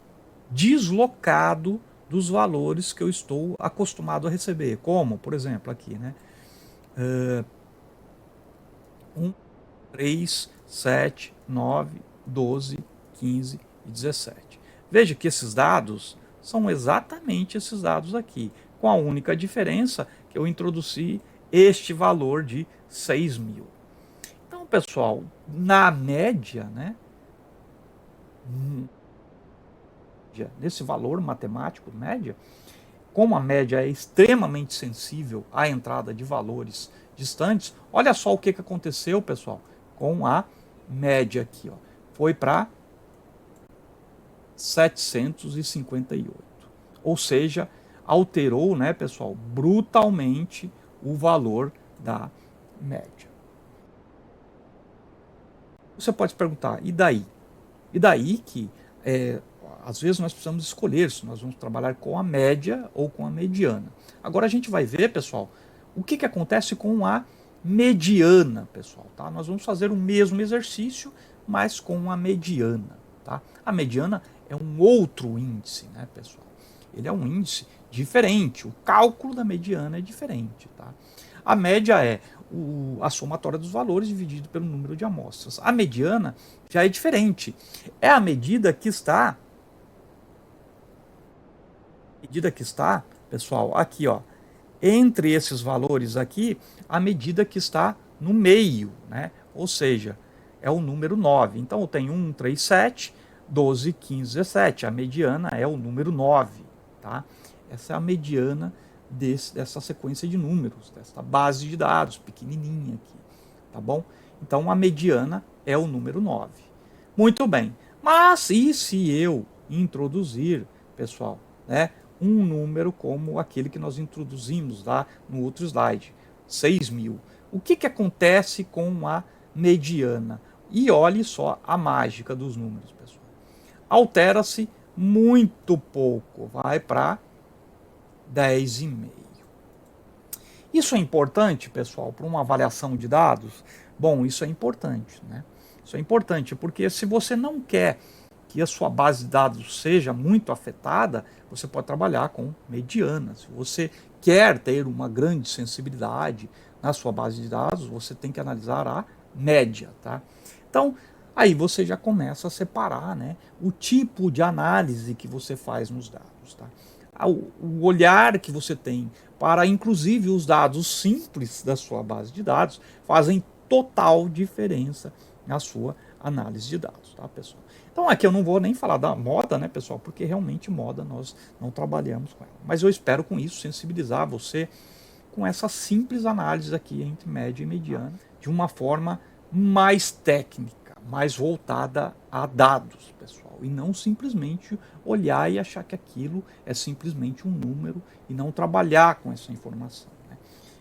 deslocado dos valores que eu estou acostumado a receber. Como, por exemplo, aqui, né? 1, 3, 7, 9, 12, 15 e 17. Veja que esses dados são exatamente esses dados aqui, com a única diferença que eu introduzi este valor de 6.000. Então, pessoal, na média, né, nesse valor matemático média, como a média é extremamente sensível à entrada de valores distantes, olha só o que aconteceu, pessoal, com a média aqui. Ó. Foi para 758. Ou seja, alterou, né, pessoal, brutalmente o valor da média. Você pode se perguntar, e daí? E daí que, às vezes, nós precisamos escolher se nós vamos trabalhar com a média ou com a mediana. Agora a gente vai ver, pessoal, o que acontece com a mediana, pessoal. Tá? Nós vamos fazer o mesmo exercício, mas com a mediana. Tá? A mediana é um outro índice, né, pessoal? Ele é um índice diferente. O cálculo da mediana é diferente. Tá? A média é a somatória dos valores dividido pelo número de amostras. A mediana já é diferente. É a medida que está, pessoal, aqui, ó, entre esses valores aqui, a medida que está no meio, né? Ou seja, é o número 9. Então eu tenho 1, 3, 7, 12, 15, 17. A mediana é o número 9, tá? Essa é a mediana dessa sequência de números, dessa base de dados pequenininha aqui, tá bom? Então a mediana é o número 9. Muito bem, mas e se eu introduzir, pessoal, né, um número como aquele que nós introduzimos lá no outro slide, 6.000? O que acontece com a mediana? E olhe só a mágica dos números, pessoal. Altera-se muito pouco, vai para 10,5. Isso é importante, pessoal, para uma avaliação de dados? Bom, isso é importante, né? Isso é importante porque se você não quer que a sua base de dados seja muito afetada, você pode trabalhar com mediana. Se você quer ter uma grande sensibilidade na sua base de dados, você tem que analisar a média, tá? Então, aí você já começa a separar, né, o tipo de análise que você faz nos dados, tá? O olhar que você tem para, inclusive, os dados simples da sua base de dados fazem total diferença na sua análise de dados, tá, pessoal? Então aqui eu não vou nem falar da moda, né, pessoal, porque realmente moda nós não trabalhamos com ela. Mas eu espero com isso sensibilizar você com essa simples análise aqui entre média e mediana, de uma forma mais técnica, mais voltada a dados, pessoal, e não simplesmente olhar e achar que aquilo é simplesmente um número e não trabalhar com essa informação, né?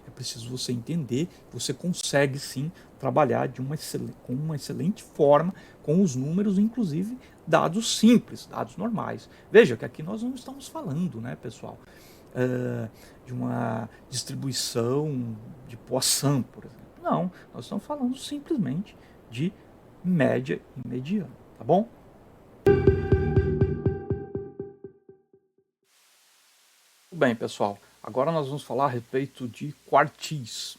É preciso você entender que você consegue sim trabalhar com uma excelente forma com os números, inclusive dados simples, dados normais. Veja que aqui nós não estamos falando, né, pessoal, de uma distribuição de Poisson, por exemplo. Não, nós estamos falando simplesmente de média e mediana, tá bom? Tudo bem, pessoal. Agora nós vamos falar a respeito de quartis.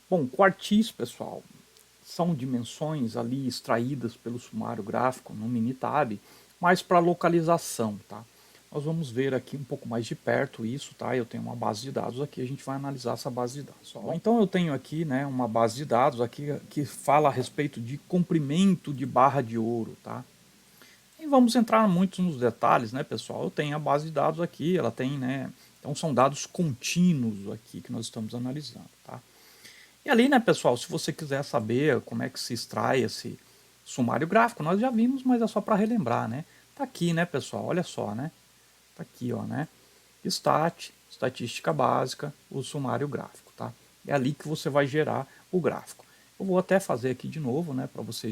Bom, quartis, pessoal, são dimensões ali extraídas pelo sumário gráfico no Minitab, mas para localização, tá? Nós vamos ver aqui um pouco mais de perto isso, tá? Eu tenho uma base de dados aqui, a gente vai analisar essa base de dados. Ó. Então eu tenho aqui, né, uma base de dados aqui que fala a respeito de comprimento de barra de ouro, tá? E vamos entrar muito nos detalhes, né, pessoal? Eu tenho a base de dados aqui, ela tem, né, então são dados contínuos aqui que nós estamos analisando, tá? E ali, né, pessoal, se você quiser saber como é que se extrai esse sumário gráfico, nós já vimos, mas é só para relembrar, né? Tá aqui, né, pessoal, olha só, né? Tá aqui, ó, né? Estatística básica, o sumário gráfico, tá? É ali que você vai gerar o gráfico. Eu vou até fazer aqui de novo, né, para você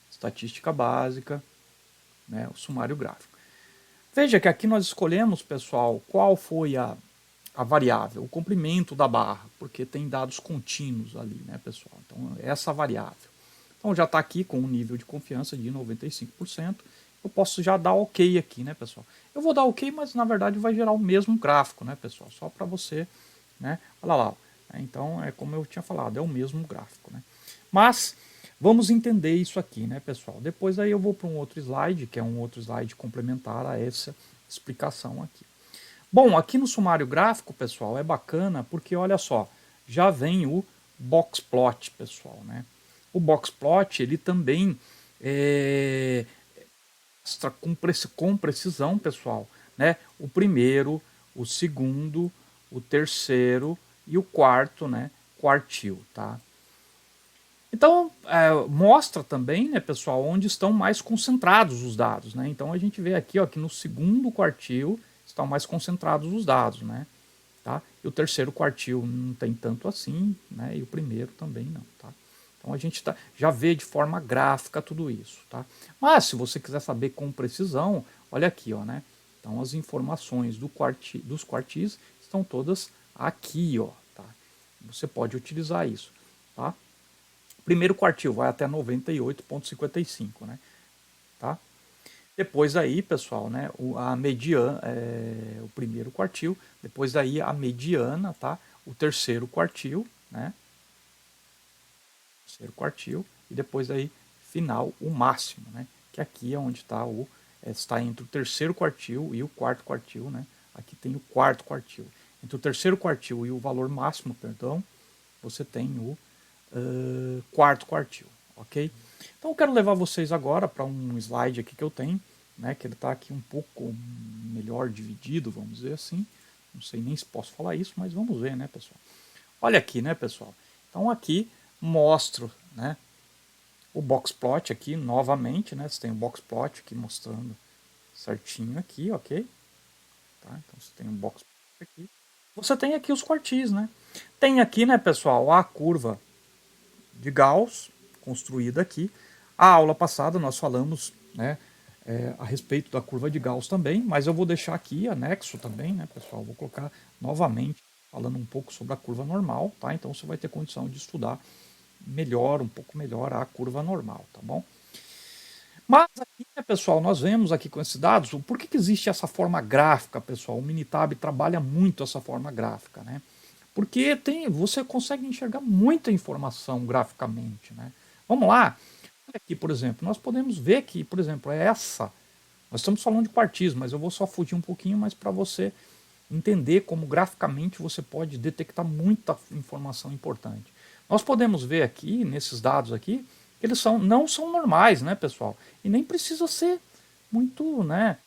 estatística básica, né, o sumário gráfico. Veja que aqui nós escolhemos, pessoal, qual foi a variável, o comprimento da barra, porque tem dados contínuos ali, né, pessoal? Então, essa variável. Então, já está aqui com um nível de confiança de 95%. Eu posso já dar OK aqui, né, pessoal? Eu vou dar OK, mas na verdade vai gerar o mesmo gráfico, né, pessoal? Só para você, né? Olha lá. Então, é como eu tinha falado, é o mesmo gráfico, né? Mas vamos entender isso aqui, né, pessoal? Depois aí eu vou para um outro slide, que é um outro slide complementar a essa explicação aqui. Bom, aqui no sumário gráfico, pessoal, é bacana porque, olha só, já vem o boxplot, pessoal, né? O boxplot, ele também mostra com precisão, pessoal, né? O primeiro, o segundo, o terceiro e o quarto, né? Quartil, tá? Então, mostra também, né, pessoal, onde estão mais concentrados os dados, né? Então, a gente vê aqui, ó, que no segundo quartil estão mais concentrados os dados, né? Tá? E o terceiro quartil não tem tanto assim, né? E o primeiro também não, tá? Então, a gente já vê de forma gráfica tudo isso, tá? Mas, se você quiser saber com precisão, olha aqui, ó, né? Então, as informações dos quartis estão todas aqui, ó, tá? Você pode utilizar isso, tá? Primeiro quartil vai até 98,55, né? Tá? Depois aí, pessoal, né, a mediana, o primeiro quartil, depois daí a mediana, tá? O terceiro quartil, né? Terceiro quartil e depois aí final o máximo, né? Que aqui é onde está está entre o terceiro quartil e o quarto quartil, né? Aqui tem o quarto quartil. Entre o terceiro quartil e o valor máximo, perdão, você tem o quarto quartil, ok? Então eu quero levar vocês agora para um slide aqui que eu tenho, né, que ele está aqui um pouco melhor dividido, vamos dizer assim. Não sei nem se posso falar isso, mas vamos ver, né, pessoal? Olha aqui, né, pessoal? Então aqui mostro, né, o boxplot aqui novamente, né? Você tem o boxplot aqui mostrando certinho aqui, ok? Tá? Então você tem um boxplot aqui. Você tem aqui os quartis, né? Tem aqui, né, pessoal, a curva de Gauss, construída aqui. A aula passada nós falamos, né, a respeito da curva de Gauss também, mas eu vou deixar aqui anexo também, né, pessoal? Vou colocar novamente falando um pouco sobre a curva normal, tá? Então você vai ter condição de estudar melhor, um pouco melhor a curva normal, tá bom? Mas aqui, né, pessoal, nós vemos aqui com esses dados, por que existe essa forma gráfica, pessoal? O Minitab trabalha muito essa forma gráfica, né? Porque você consegue enxergar muita informação graficamente, né? Vamos lá. Olha aqui, por exemplo, nós podemos ver que, por exemplo, nós estamos falando de quartis, mas eu vou só fugir um pouquinho mais para você entender como graficamente você pode detectar muita informação importante. nós podemos ver aqui, nesses dados aqui, que eles não são normais, né, pessoal? E nem precisa ser muito, né?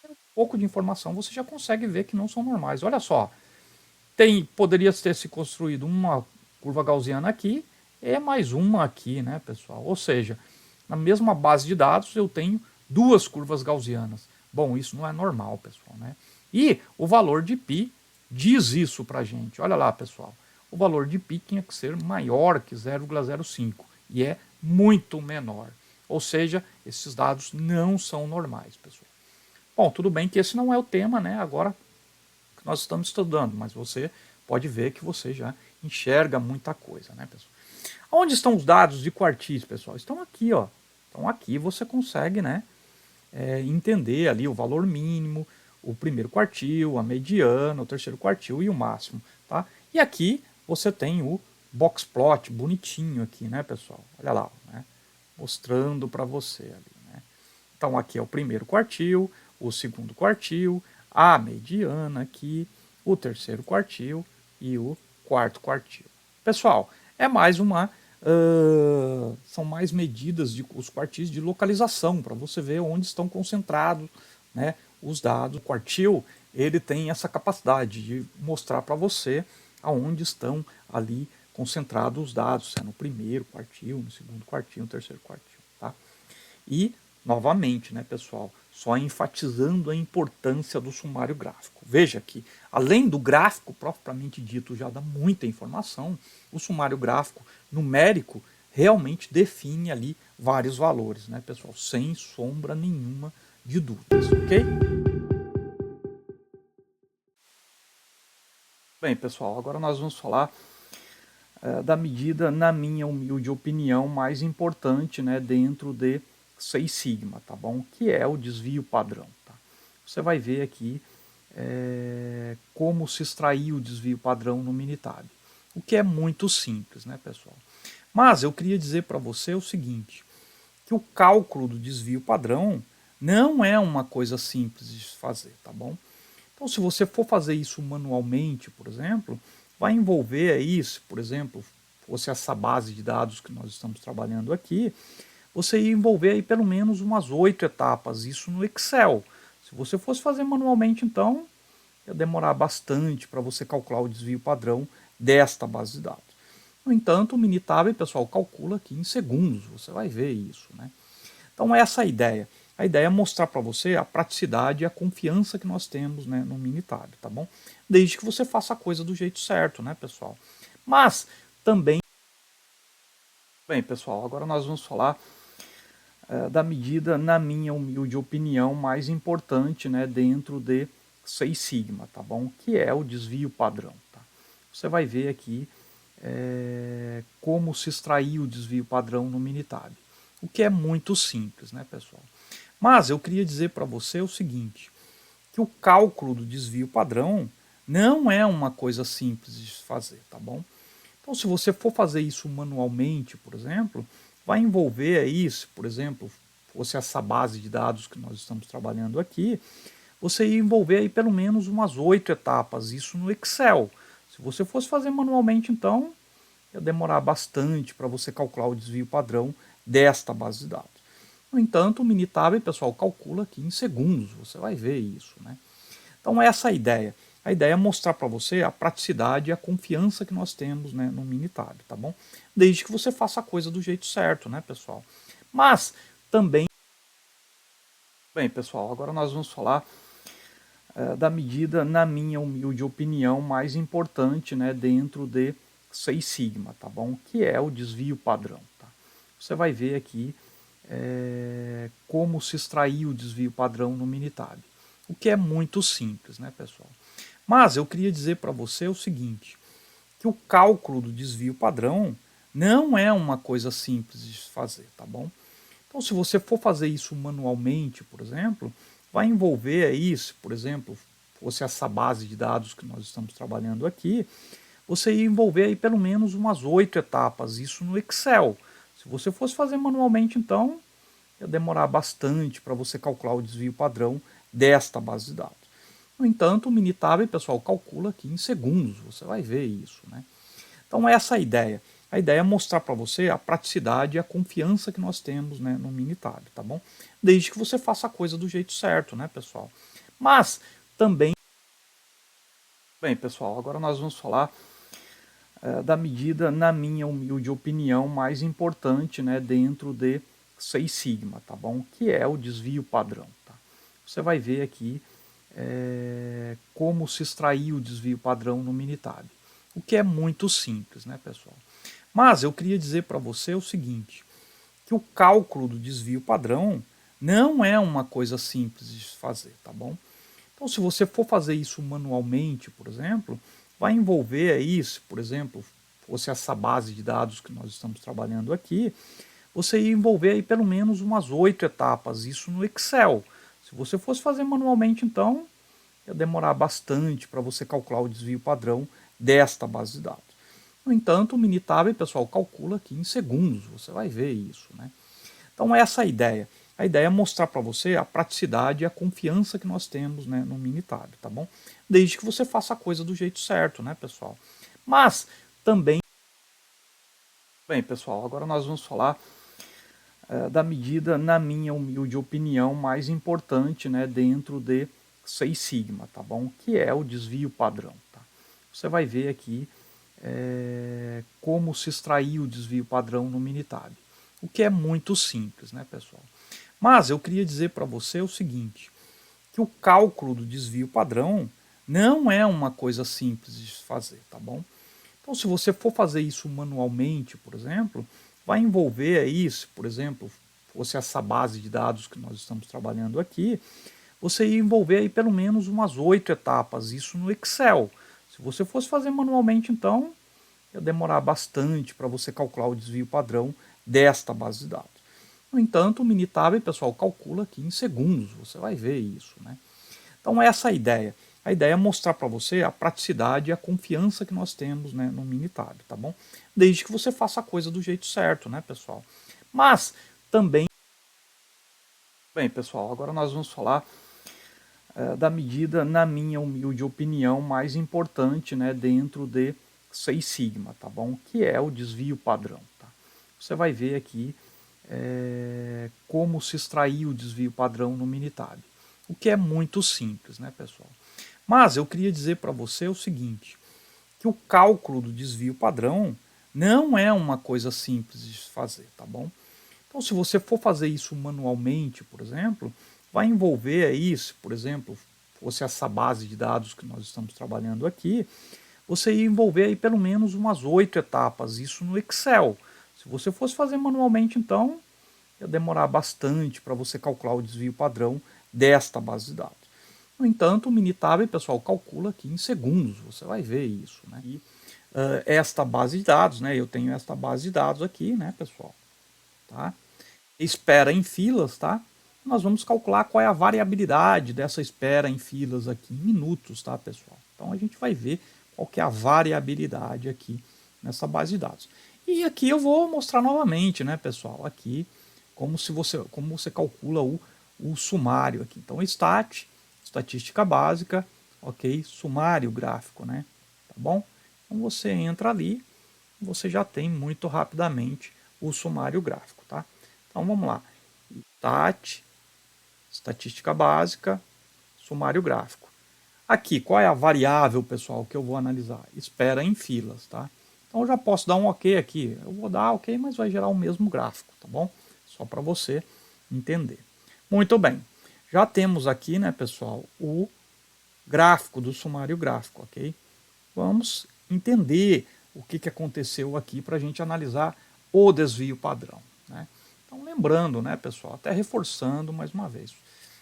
Um pouco de informação você já consegue ver que não são normais. Olha só, poderia ter se construído uma curva gaussiana aqui e mais uma aqui, né, pessoal? Ou seja, na mesma base de dados eu tenho duas curvas gaussianas. Bom, isso não é normal, pessoal, né? E o valor de π diz isso para a gente. Olha lá, pessoal. O valor de π tinha que ser maior que 0,05 e é muito menor. Ou seja, esses dados não são normais, pessoal. Bom, tudo bem que esse não é o tema, né? Agora que nós estamos estudando, mas você pode ver que você já enxerga muita coisa, né, pessoal? Onde estão os dados de quartis, pessoal? Estão aqui, ó. Então aqui você consegue, né, entender ali o valor mínimo, o primeiro quartil, a mediana, o terceiro quartil e o máximo, tá? E aqui você tem o box plot bonitinho aqui, né, pessoal? Olha lá, né? Mostrando para você ali, né? Então aqui é o primeiro quartil, o segundo quartil, a mediana aqui, o terceiro quartil e o quarto quartil. Pessoal, é mais uma são mais medidas de os quartis de localização para você ver onde estão concentrados, né, os dados. O quartil ele tem essa capacidade de mostrar para você aonde estão ali concentrados os dados, se é no primeiro quartil, no segundo quartil, no terceiro quartil, tá? E novamente, né, pessoal, só enfatizando a importância do sumário gráfico. Veja que, além do gráfico propriamente dito já dá muita informação, o sumário gráfico numérico realmente define ali vários valores, né, pessoal, sem sombra nenhuma de dúvidas, ok? Bem, pessoal, agora nós vamos falar da medida, na minha humilde opinião, mais importante, né, dentro de 6 sigma, tá bom? Que é o desvio padrão, tá? Você vai ver aqui como se extrair o desvio padrão no Minitab, o que é muito simples, né, pessoal? Mas eu queria dizer para você o seguinte, que o cálculo do desvio padrão não é uma coisa simples de fazer, tá bom? Então, se você for fazer isso manualmente, por exemplo, vai envolver aí, se, por exemplo, fosse essa base de dados que nós estamos trabalhando aqui, você ia envolver aí pelo menos umas 8 etapas, isso no Excel. Se você fosse fazer manualmente, então, ia demorar bastante para você calcular o desvio padrão desta base de dados. No entanto, o Minitab, pessoal, calcula aqui em segundos, você vai ver isso, né? Então, essa é a ideia. A ideia é mostrar para você a praticidade e a confiança que nós temos, né, no Minitab, tá bom? Desde que você faça a coisa do jeito certo, né, pessoal? Mas também... Bem, pessoal, agora nós vamos falar da medida, na minha humilde opinião, mais importante, né, dentro de 6 sigma, tá bom? Que é o desvio padrão, tá? Você vai ver aqui como se extrair o desvio padrão no Minitab, o que é muito simples, né, pessoal? Mas eu queria dizer para você o seguinte, que o cálculo do desvio padrão não é uma coisa simples de fazer, tá bom? Então, se você for fazer isso manualmente, por exemplo, vai envolver aí, se, por exemplo, fosse essa base de dados que nós estamos trabalhando aqui, você ia envolver aí pelo menos umas 8 etapas, isso no Excel. Se você fosse fazer manualmente, então, ia demorar bastante para você calcular o desvio padrão desta base de dados. No entanto, o Minitab, pessoal, calcula aqui em segundos, você vai ver isso, né? Então, essa é a ideia. A ideia é mostrar para você a praticidade e a confiança que nós temos, né, no Minitab, tá bom? Desde que você faça a coisa do jeito certo, né, pessoal? Mas também... Bem, pessoal, agora nós vamos falar da medida, na minha humilde opinião, mais importante, né, dentro de 6 sigma, tá bom? Que é o desvio padrão, tá? Você vai ver aqui como se extrair o desvio padrão no Minitab, o que é muito simples, né, pessoal? Mas eu queria dizer para você o seguinte, que o cálculo do desvio padrão não é uma coisa simples de fazer, tá bom? Então, se você for fazer isso manualmente, por exemplo, vai envolver aí, se, por exemplo, fosse essa base de dados que nós estamos trabalhando aqui, você ia envolver aí pelo menos umas 8 etapas, isso no Excel. Se você fosse fazer manualmente, então, ia demorar bastante para você calcular o desvio padrão desta base de dados. No entanto, o Minitab, pessoal, calcula aqui em segundos, você vai ver isso, né? Então, essa é a ideia. A ideia é mostrar para você a praticidade e a confiança que nós temos, né, no Minitab, tá bom? Desde que você faça a coisa do jeito certo, né, pessoal? Mas também... Bem, pessoal, agora nós vamos falar da medida, na minha humilde opinião, mais importante, né, dentro de Seis Sigma, tá bom? Que é o desvio padrão, tá? Você vai ver aqui como se extrair o desvio padrão no Minitab, o que é muito simples, né, pessoal? Mas eu queria dizer para você o seguinte, que o cálculo do desvio padrão não é uma coisa simples de fazer, tá bom? Então, se você for fazer isso manualmente, por exemplo, vai envolver aí, se, por exemplo, fosse essa base de dados que nós estamos trabalhando aqui, você ia envolver aí pelo menos umas 8 etapas, isso no Excel. Se você fosse fazer manualmente, então, ia demorar bastante para você calcular o desvio padrão desta base de dados. No entanto, o Minitab, pessoal, calcula aqui em segundos, você vai ver isso, né? Então, essa é a ideia. A ideia é mostrar para você a praticidade e a confiança que nós temos, né, no Minitab, tá bom? Desde que você faça a coisa do jeito certo, né, pessoal? Mas também... Bem, pessoal, agora nós vamos falar da medida, na minha humilde opinião, mais importante, né, dentro de Seis Sigma, tá bom? Que é o desvio padrão, tá? Você vai ver aqui como se extrair o desvio padrão no Minitab, o que é muito simples, né, pessoal? Mas eu queria dizer para você o seguinte, que o cálculo do desvio padrão não é uma coisa simples de fazer, tá bom? Então, se você for fazer isso manualmente, por exemplo, vai envolver aí, se, por exemplo, fosse essa base de dados que nós estamos trabalhando aqui, você ia envolver aí pelo menos umas 8 etapas, isso no Excel. Se você fosse fazer manualmente, então, ia demorar bastante para você calcular o desvio padrão desta base de dados. No entanto, o Minitab, pessoal, calcula aqui em segundos, você vai ver isso, né? Então, essa é a ideia. A ideia é mostrar para você a praticidade e a confiança que nós temos, né, no Minitab, tá bom? Desde que você faça a coisa do jeito certo, né, pessoal? Mas também... Bem, pessoal, agora nós vamos falar da medida, na minha humilde opinião, mais importante, né, dentro de Seis Sigma, tá bom? Que é o desvio padrão, tá? Você vai ver aqui como se extrair o desvio padrão no Minitab, o que é muito simples, né, pessoal? Mas eu queria dizer para você o seguinte, que o cálculo do desvio padrão não é uma coisa simples de fazer, tá bom? Então, se você for fazer isso manualmente, por exemplo, vai envolver aí, se, por exemplo, fosse essa base de dados que nós estamos trabalhando aqui, você ia envolver aí pelo menos umas 8 etapas, isso no Excel. Se você fosse fazer manualmente, então, ia demorar bastante para você calcular o desvio padrão desta base de dados. No entanto, o Minitab, pessoal, calcula aqui em segundos, você vai ver isso, né? E esta base de dados, né? Eu tenho esta base de dados aqui, né, pessoal? Tá? Espera em filas, tá? Nós vamos calcular qual é a variabilidade dessa espera em filas aqui em minutos, tá, pessoal? Então a gente vai ver qual que é a variabilidade aqui nessa base de dados. E aqui eu vou mostrar novamente, né, pessoal, aqui como você calcula o sumário aqui. Então, estatística básica, ok, sumário gráfico, né, tá bom? Então você entra ali, você já tem muito rapidamente o sumário gráfico, tá? Então vamos lá, estatística básica, sumário gráfico. Aqui, qual é a variável, pessoal, que eu vou analisar? Espera em filas, tá? Então eu já posso dar um OK aqui. Eu vou dar OK, mas vai gerar o mesmo gráfico, tá bom? Só para você entender. Muito bem. Já temos aqui, né, pessoal, o gráfico do sumário gráfico, ok? Vamos entender o que aconteceu aqui para a gente analisar o desvio padrão, né? Então lembrando, né, pessoal, até reforçando mais uma vez,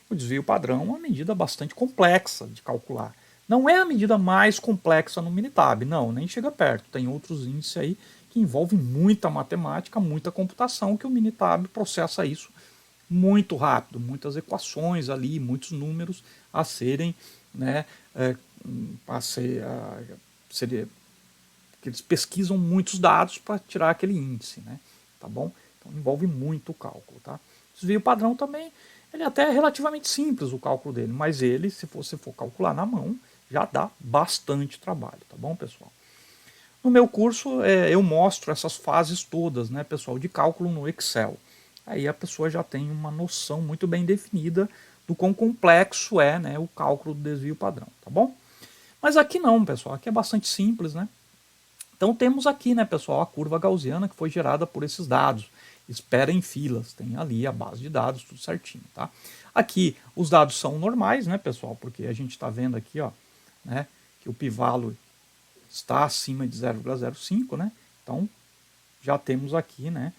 o desvio padrão é uma medida bastante complexa de calcular. Não é a medida mais complexa no Minitab, não, nem chega perto. Tem outros índices aí que envolvem muita matemática, muita computação, que o Minitab processa isso muito rápido, muitas equações ali, muitos números a serem, né, que eles pesquisam muitos dados para tirar aquele índice, né, tá bom? Então envolve muito cálculo, tá? Desvio padrão também, ele até é relativamente simples o cálculo dele, mas ele, se você for calcular na mão, já dá bastante trabalho, tá bom, pessoal? No meu curso eu mostro essas fases todas, né, pessoal, de cálculo no Excel. Aí a pessoa já tem uma noção muito bem definida do quão complexo é, né, o cálculo do desvio padrão, tá bom? Mas aqui não, pessoal, aqui é bastante simples, né? Então temos aqui, né, pessoal, a curva gaussiana que foi gerada por esses dados. Espera em filas, tem ali a base de dados, tudo certinho, tá? Aqui os dados são normais, né, pessoal, porque a gente está vendo aqui, ó, né, que o p-value está acima de 0,05, né? Então já temos aqui, né,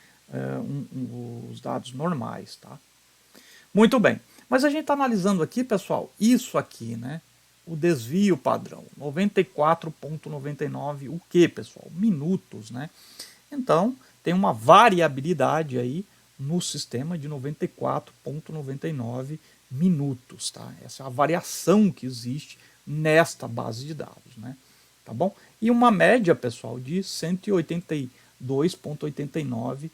os dados normais, tá? Muito bem. Mas a gente está analisando aqui, pessoal, isso aqui, né? O desvio padrão, 94,99, o que, pessoal? Minutos, né? Então, tem uma variabilidade aí no sistema de 94,99 minutos, tá? Essa é a variação que existe nesta base de dados, né? Tá bom? E uma média, pessoal, de 182,89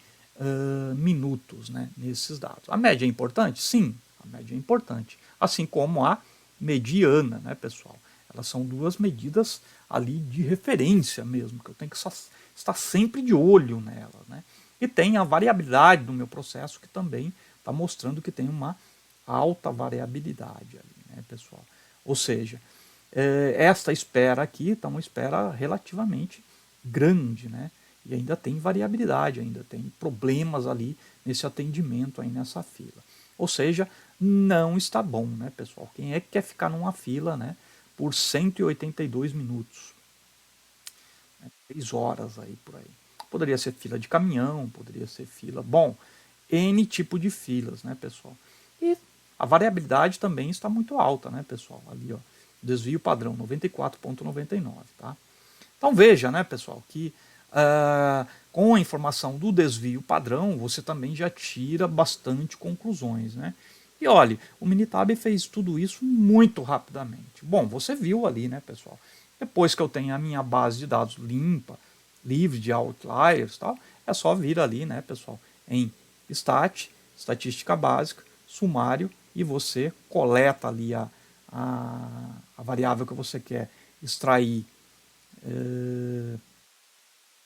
minutos, né, nesses dados. A média é importante? Sim, a média é importante. Assim como a mediana, né, pessoal? Elas são duas medidas ali de referência mesmo, que eu tenho que estar sempre de olho nelas, né? E tem a variabilidade do meu processo, que também está mostrando que tem uma alta variabilidade ali, né, pessoal? Ou seja, esta espera aqui está uma espera relativamente grande, né? E ainda tem variabilidade, ainda tem problemas ali nesse atendimento aí nessa fila. Ou seja, não está bom, né, pessoal? Quem é que quer ficar numa fila, né, por 182 minutos? 3 horas aí por aí. Poderia ser fila de caminhão, poderia ser fila... Bom, N tipo de filas, né, pessoal? E a variabilidade também está muito alta, né, pessoal? Ali, ó, desvio padrão, 94,99, tá? Então veja, né, pessoal, que com a informação do desvio padrão, você também já tira bastante conclusões, né? E olhe, o Minitab fez tudo isso muito rapidamente. Bom, você viu ali, né, pessoal? Depois que eu tenho a minha base de dados limpa, livre de outliers, tal, é só vir ali, né, pessoal, em stat, estatística básica, sumário, e você coleta ali a variável que você quer extrair,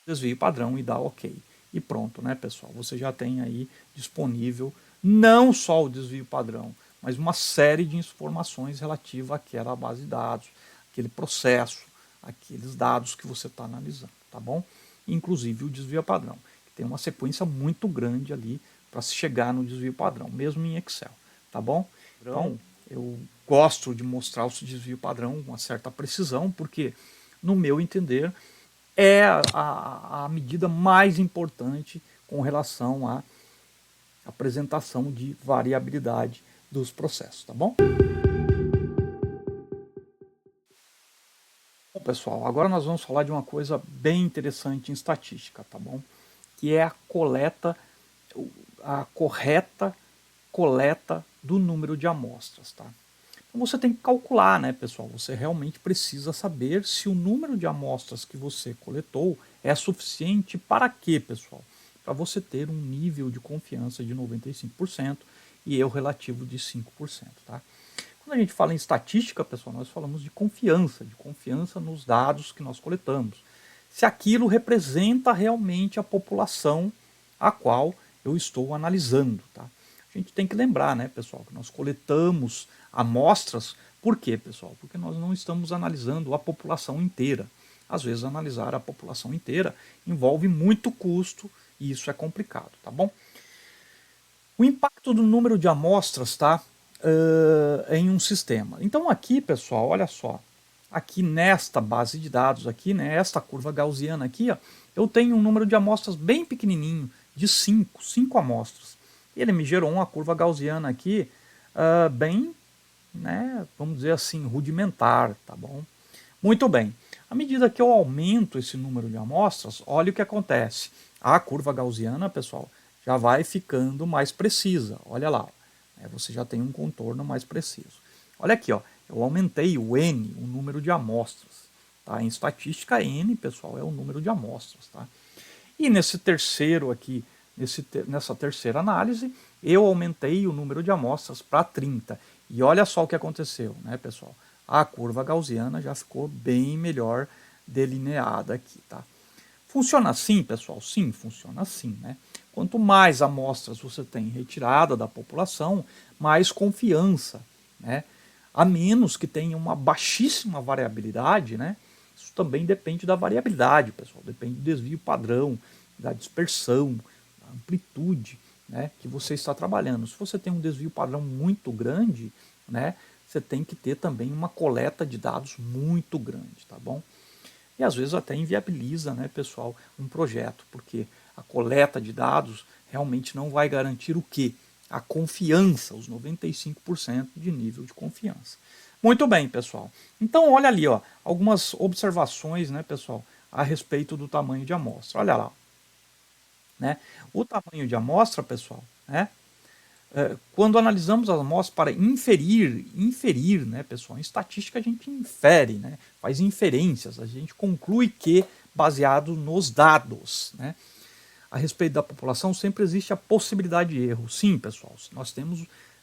desvio padrão, e dá OK. E pronto, né, pessoal? Você já tem aí disponível não só o desvio padrão, mas uma série de informações relativas àquela base de dados, aquele processo, aqueles dados que você está analisando, tá bom? Inclusive o desvio padrão, que tem uma sequência muito grande ali para se chegar no desvio padrão, mesmo em Excel, tá bom? Então, eu gosto de mostrar o desvio padrão com uma certa precisão, porque, no meu entender, é a medida mais importante com relação à apresentação de variabilidade dos processos, tá bom? Bom, pessoal, agora nós vamos falar de uma coisa bem interessante em estatística, tá bom? Que é a correta coleta do número de amostras, tá? Então você tem que calcular, né, pessoal? Você realmente precisa saber se o número de amostras que você coletou é suficiente para quê, pessoal? Para você ter um nível de confiança de 95% e erro relativo de 5%, tá? Quando a gente fala em estatística, pessoal, nós falamos de confiança nos dados que nós coletamos. Se aquilo representa realmente a população a qual eu estou analisando, tá? A gente tem que lembrar, né, pessoal, que nós coletamos amostras. Por quê, pessoal? Porque nós não estamos analisando a população inteira. Às vezes, analisar a população inteira envolve muito custo e isso é complicado, tá bom? O impacto do número de amostras, tá, em um sistema. Então aqui, pessoal, olha só, aqui nesta base de dados aqui, né, esta curva gaussiana aqui, ó, eu tenho um número de amostras bem pequenininho, de 5 amostras. E ele me gerou uma curva gaussiana aqui bem, né, vamos dizer assim, rudimentar, tá bom? Muito bem. À medida que eu aumento esse número de amostras, olha o que acontece. A curva gaussiana, pessoal, já vai ficando mais precisa. Olha lá, você já tem um contorno mais preciso. Olha aqui, ó, eu aumentei o N, o número de amostras. Tá? Em estatística, N, pessoal, é o número de amostras. Tá? E nesse terceiro aqui, nessa terceira análise, eu aumentei o número de amostras para 30. E olha só o que aconteceu, né, pessoal? A curva gaussiana já ficou bem melhor delineada aqui, tá? Funciona assim, pessoal? Sim, funciona assim, né? Quanto mais amostras você tem retirada da população, mais confiança, né? A menos que tenha uma baixíssima variabilidade, né? Isso também depende da variabilidade, pessoal. Depende do desvio padrão, da dispersão, da amplitude, né, que você está trabalhando. Se você tem um desvio padrão muito grande, né, você tem que ter também uma coleta de dados muito grande, tá bom? E às vezes até inviabiliza, né, pessoal, um projeto, porque a coleta de dados realmente não vai garantir o quê? A confiança, os 95% de nível de confiança. Muito bem, pessoal. Então, olha ali, ó, algumas observações, né, pessoal, a respeito do tamanho de amostra. Olha lá, né? O tamanho de amostra, pessoal, né? Quando analisamos as amostras para inferir, né, pessoal, em estatística a gente infere, né, faz inferências, a gente conclui que, baseado nos dados, né, a respeito da população, sempre existe a possibilidade de erro. Sim, pessoal,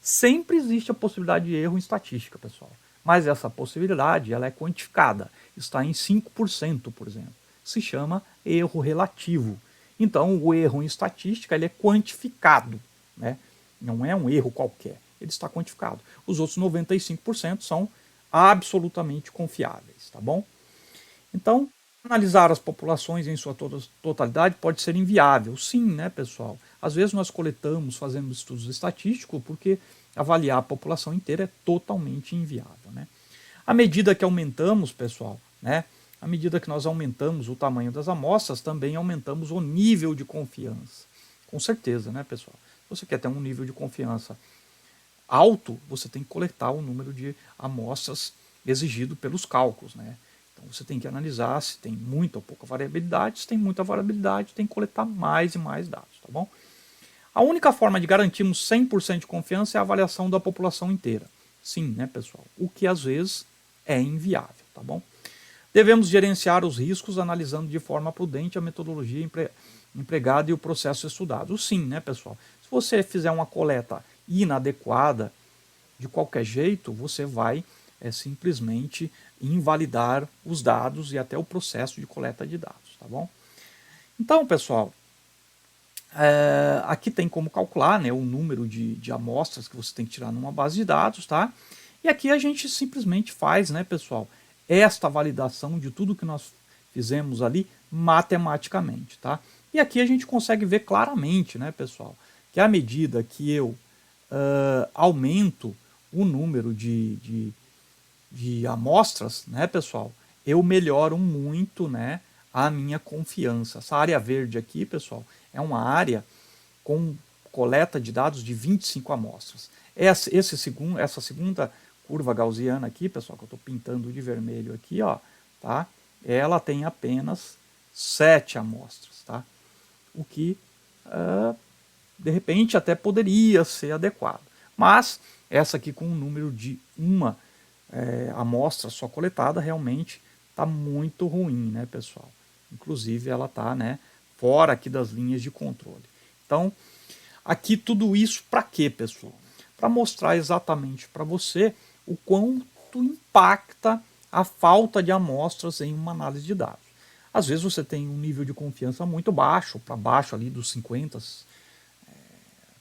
sempre existe a possibilidade de erro em estatística, pessoal. Mas essa possibilidade, ela é quantificada, está em 5%, por exemplo. Se chama erro relativo. Então, o erro em estatística, ele é quantificado, né? Não é um erro qualquer, ele está quantificado. Os outros 95% são absolutamente confiáveis, tá bom? Então, analisar as populações em sua totalidade pode ser inviável. Sim, né, pessoal? Às vezes nós coletamos, fazemos estudos estatísticos, porque avaliar a população inteira é totalmente inviável, né? À medida que aumentamos, pessoal, né? À medida que nós aumentamos o tamanho das amostras, também aumentamos o nível de confiança. Com certeza, né, pessoal? Se você quer ter um nível de confiança alto, você tem que coletar o número de amostras exigido pelos cálculos, né? Então você tem que analisar se tem muita ou pouca variabilidade. Se tem muita variabilidade, tem que coletar mais e mais dados, tá bom? A única forma de garantirmos 100% de confiança é a avaliação da população inteira. Sim, né, pessoal? O que às vezes é inviável, tá bom? Devemos gerenciar os riscos analisando de forma prudente a metodologia empregada e o processo estudado. Sim, né, pessoal? Se você fizer uma coleta inadequada, de qualquer jeito, você vai simplesmente invalidar os dados e até o processo de coleta de dados, tá bom? Então, pessoal, aqui tem como calcular, né, o número de amostras que você tem que tirar numa base de dados, tá? E aqui a gente simplesmente faz, né, pessoal, esta validação de tudo que nós fizemos ali matematicamente, tá? E aqui a gente consegue ver claramente, né, pessoal, que à medida que eu aumento o número de amostras, né, pessoal, eu melhoro muito, né, a minha confiança. Essa área verde aqui, pessoal, é uma área com coleta de dados de 25 amostras. Essa segunda curva gaussiana aqui, pessoal, que eu estou pintando de vermelho aqui, ó, tá? Ela tem apenas 7 amostras, tá? O que, de repente, até poderia ser adequado. Mas essa aqui com um número de uma amostra só coletada realmente está muito ruim, né, pessoal? Inclusive ela está, né, fora aqui das linhas de controle. Então, aqui tudo isso para quê, pessoal? Para mostrar exatamente para você o quanto impacta a falta de amostras em uma análise de dados. Às vezes você tem um nível de confiança muito baixo, para baixo ali dos 50,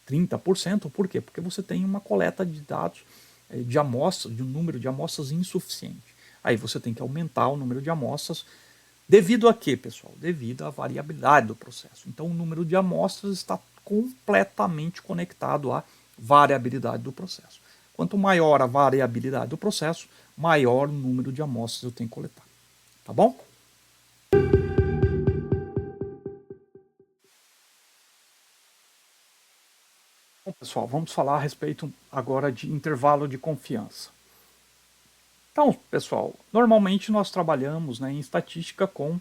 30%. Por quê? Porque você tem uma coleta de dados de amostras, de um número de amostras insuficiente. Aí você tem que aumentar o número de amostras. Devido a quê, pessoal? Devido à variabilidade do processo. Então o número de amostras está completamente conectado à variabilidade do processo. Quanto maior a variabilidade do processo, maior o número de amostras eu tenho que coletar. Tá bom? Bom, pessoal, vamos falar a respeito agora de intervalo de confiança. Então, pessoal, normalmente nós trabalhamos, né, em estatística com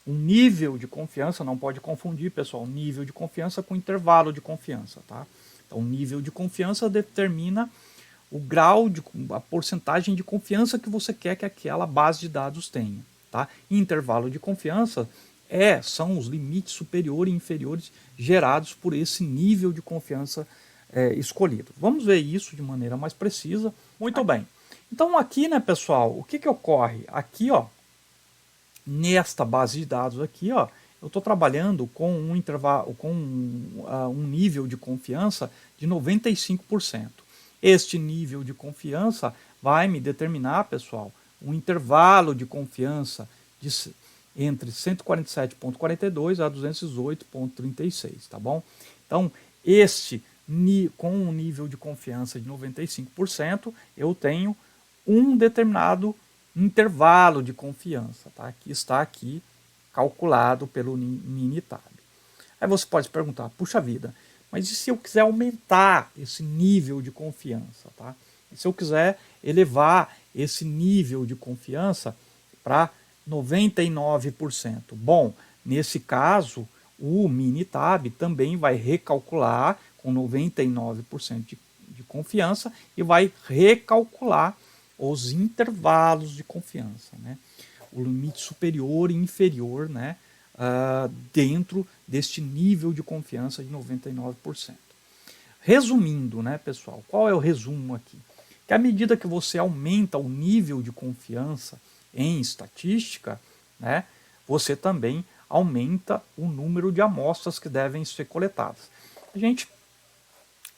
um nível de confiança, não pode confundir, pessoal, nível de confiança com intervalo de confiança, tá? Então, nível de confiança determina o grau, a porcentagem de confiança que você quer que aquela base de dados tenha, tá? Intervalo de confiança são os limites superiores e inferiores gerados por esse nível de confiança escolhido. Vamos ver isso de maneira mais precisa. Muito bem. Então aqui, né, pessoal, o que ocorre? Aqui, ó, nesta base de dados aqui, ó, eu estou trabalhando com um intervalo, com um nível de confiança de 95%. Este nível de confiança vai me determinar, pessoal, um intervalo de confiança de, entre 147,42 a 218,36, tá bom? Então, com um nível de confiança de 95%, eu tenho um determinado intervalo de confiança, tá? Que está aqui calculado pelo Minitab. Aí você pode perguntar, puxa vida, mas e se eu quiser aumentar esse nível de confiança, tá? E se eu quiser elevar esse nível de confiança para 99%? Bom, nesse caso, o Minitab também vai recalcular com 99% de confiança e vai recalcular os intervalos de confiança, né? O limite superior e inferior, né? Dentro deste nível de confiança de 99%. Resumindo, né, pessoal, qual é o resumo aqui? Que à medida que você aumenta o nível de confiança em estatística, né, você também aumenta o número de amostras que devem ser coletadas. A gente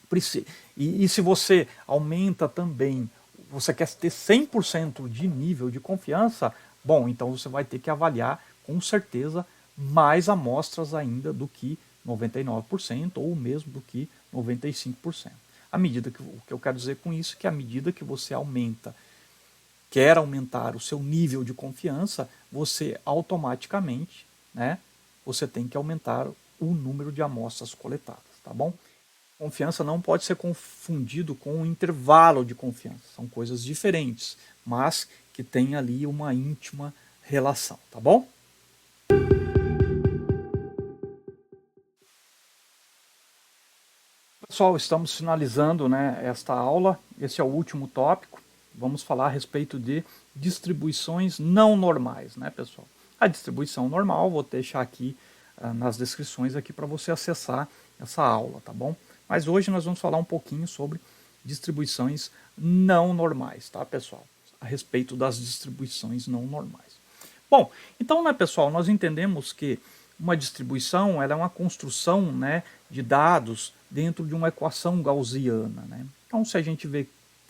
precisa, e se você aumenta também, você quer ter 100% de nível de confiança, bom, então você vai ter que avaliar com certeza mais amostras ainda do que 99% ou mesmo do que 95%. À medida que, o que eu quero dizer com isso é que à medida que você quer aumentar o seu nível de confiança, você automaticamente, né, você tem que aumentar o número de amostras coletadas, tá bom? Confiança não pode ser confundido com o intervalo de confiança. São coisas diferentes, mas que têm ali uma íntima relação, tá bom? Pessoal, estamos finalizando, né, esta aula. Esse é o último tópico. Vamos falar a respeito de distribuições não normais, né, pessoal? A distribuição normal, vou deixar aqui nas descrições aqui para você acessar essa aula, tá bom? Mas hoje nós vamos falar um pouquinho sobre distribuições não normais, tá, pessoal? A respeito das distribuições não normais. Bom, então, né, pessoal, nós entendemos que uma distribuição ela é uma construção, né, de dados dentro de uma equação gaussiana, né? Então, se a gente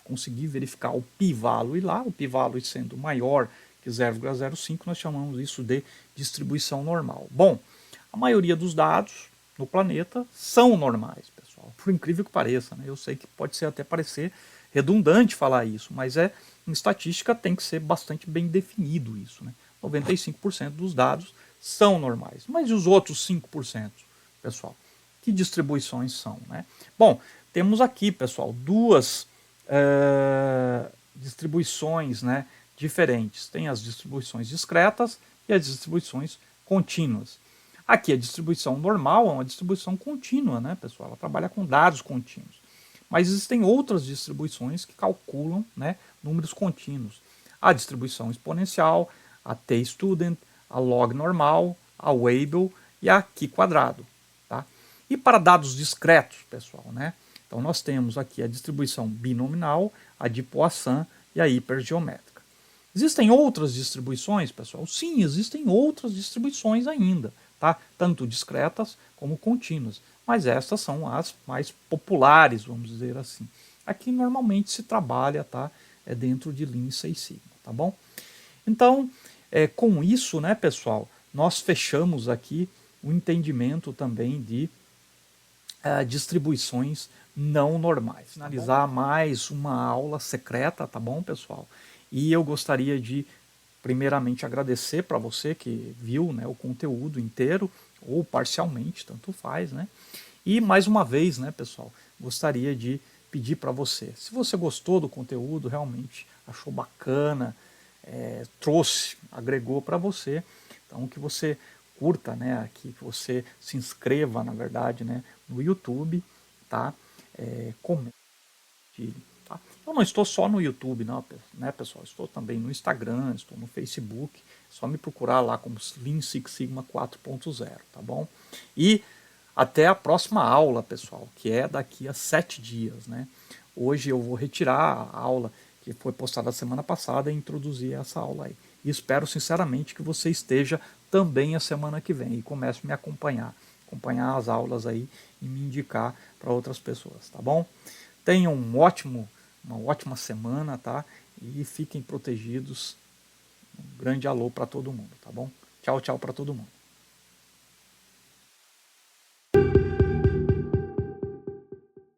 conseguir verificar o p-value lá, o p-value sendo maior que 0,05, nós chamamos isso de distribuição normal. Bom, a maioria dos dados no planeta são normais, pessoal. Por incrível que pareça, né? Eu sei que pode até parecer redundante falar isso, mas em estatística tem que ser bastante bem definido isso, né? 95% dos dados são normais. Mas e os outros 5%, pessoal? Que distribuições são, né? Bom, temos aqui, pessoal, duas distribuições, né, diferentes. Tem as distribuições discretas e as distribuições contínuas. Aqui a distribuição normal é uma distribuição contínua, né, pessoal? Ela trabalha com dados contínuos. Mas existem outras distribuições que calculam, né, números contínuos. A distribuição exponencial, a t-student, a log normal, a Weibull e a Q². Tá? E para dados discretos, pessoal, né? Então nós temos aqui a distribuição binominal, a de Poisson e a hipergeométrica. Existem outras distribuições, pessoal? Sim, existem outras distribuições ainda, tá? Tanto discretas como contínuas, mas estas são as mais populares, vamos dizer assim. Aqui normalmente se trabalha, tá? Dentro de Lean Six Sigma, tá bom? Então, com isso, né, pessoal, nós fechamos aqui o entendimento também de distribuições não normais. Finalizar mais uma aula secreta, tá bom, pessoal? E eu gostaria de, primeiramente, agradecer para você que viu, né, o conteúdo inteiro, ou parcialmente, tanto faz, né? E, mais uma vez, né, pessoal, gostaria de pedir para você, se você gostou do conteúdo, realmente achou bacana, agregou para você, então que você curta, né, aqui, que você se inscreva, na verdade, né, no YouTube, tá? Comente, tá? Eu não estou só no YouTube, não, né, pessoal? Estou também no Instagram, estou no Facebook. É só me procurar lá como Lean Six Sigma 4.0, tá bom? E até a próxima aula, pessoal, que é daqui a 7 dias, né? Hoje eu vou retirar a aula que foi postada semana passada e introduzir essa aula aí. E espero sinceramente que você esteja também a semana que vem e comece a me acompanhar as aulas aí e me indicar para outras pessoas, tá bom? Tenham uma ótima semana, tá? E fiquem protegidos. Um grande alô para todo mundo, tá bom? Tchau, tchau para todo mundo.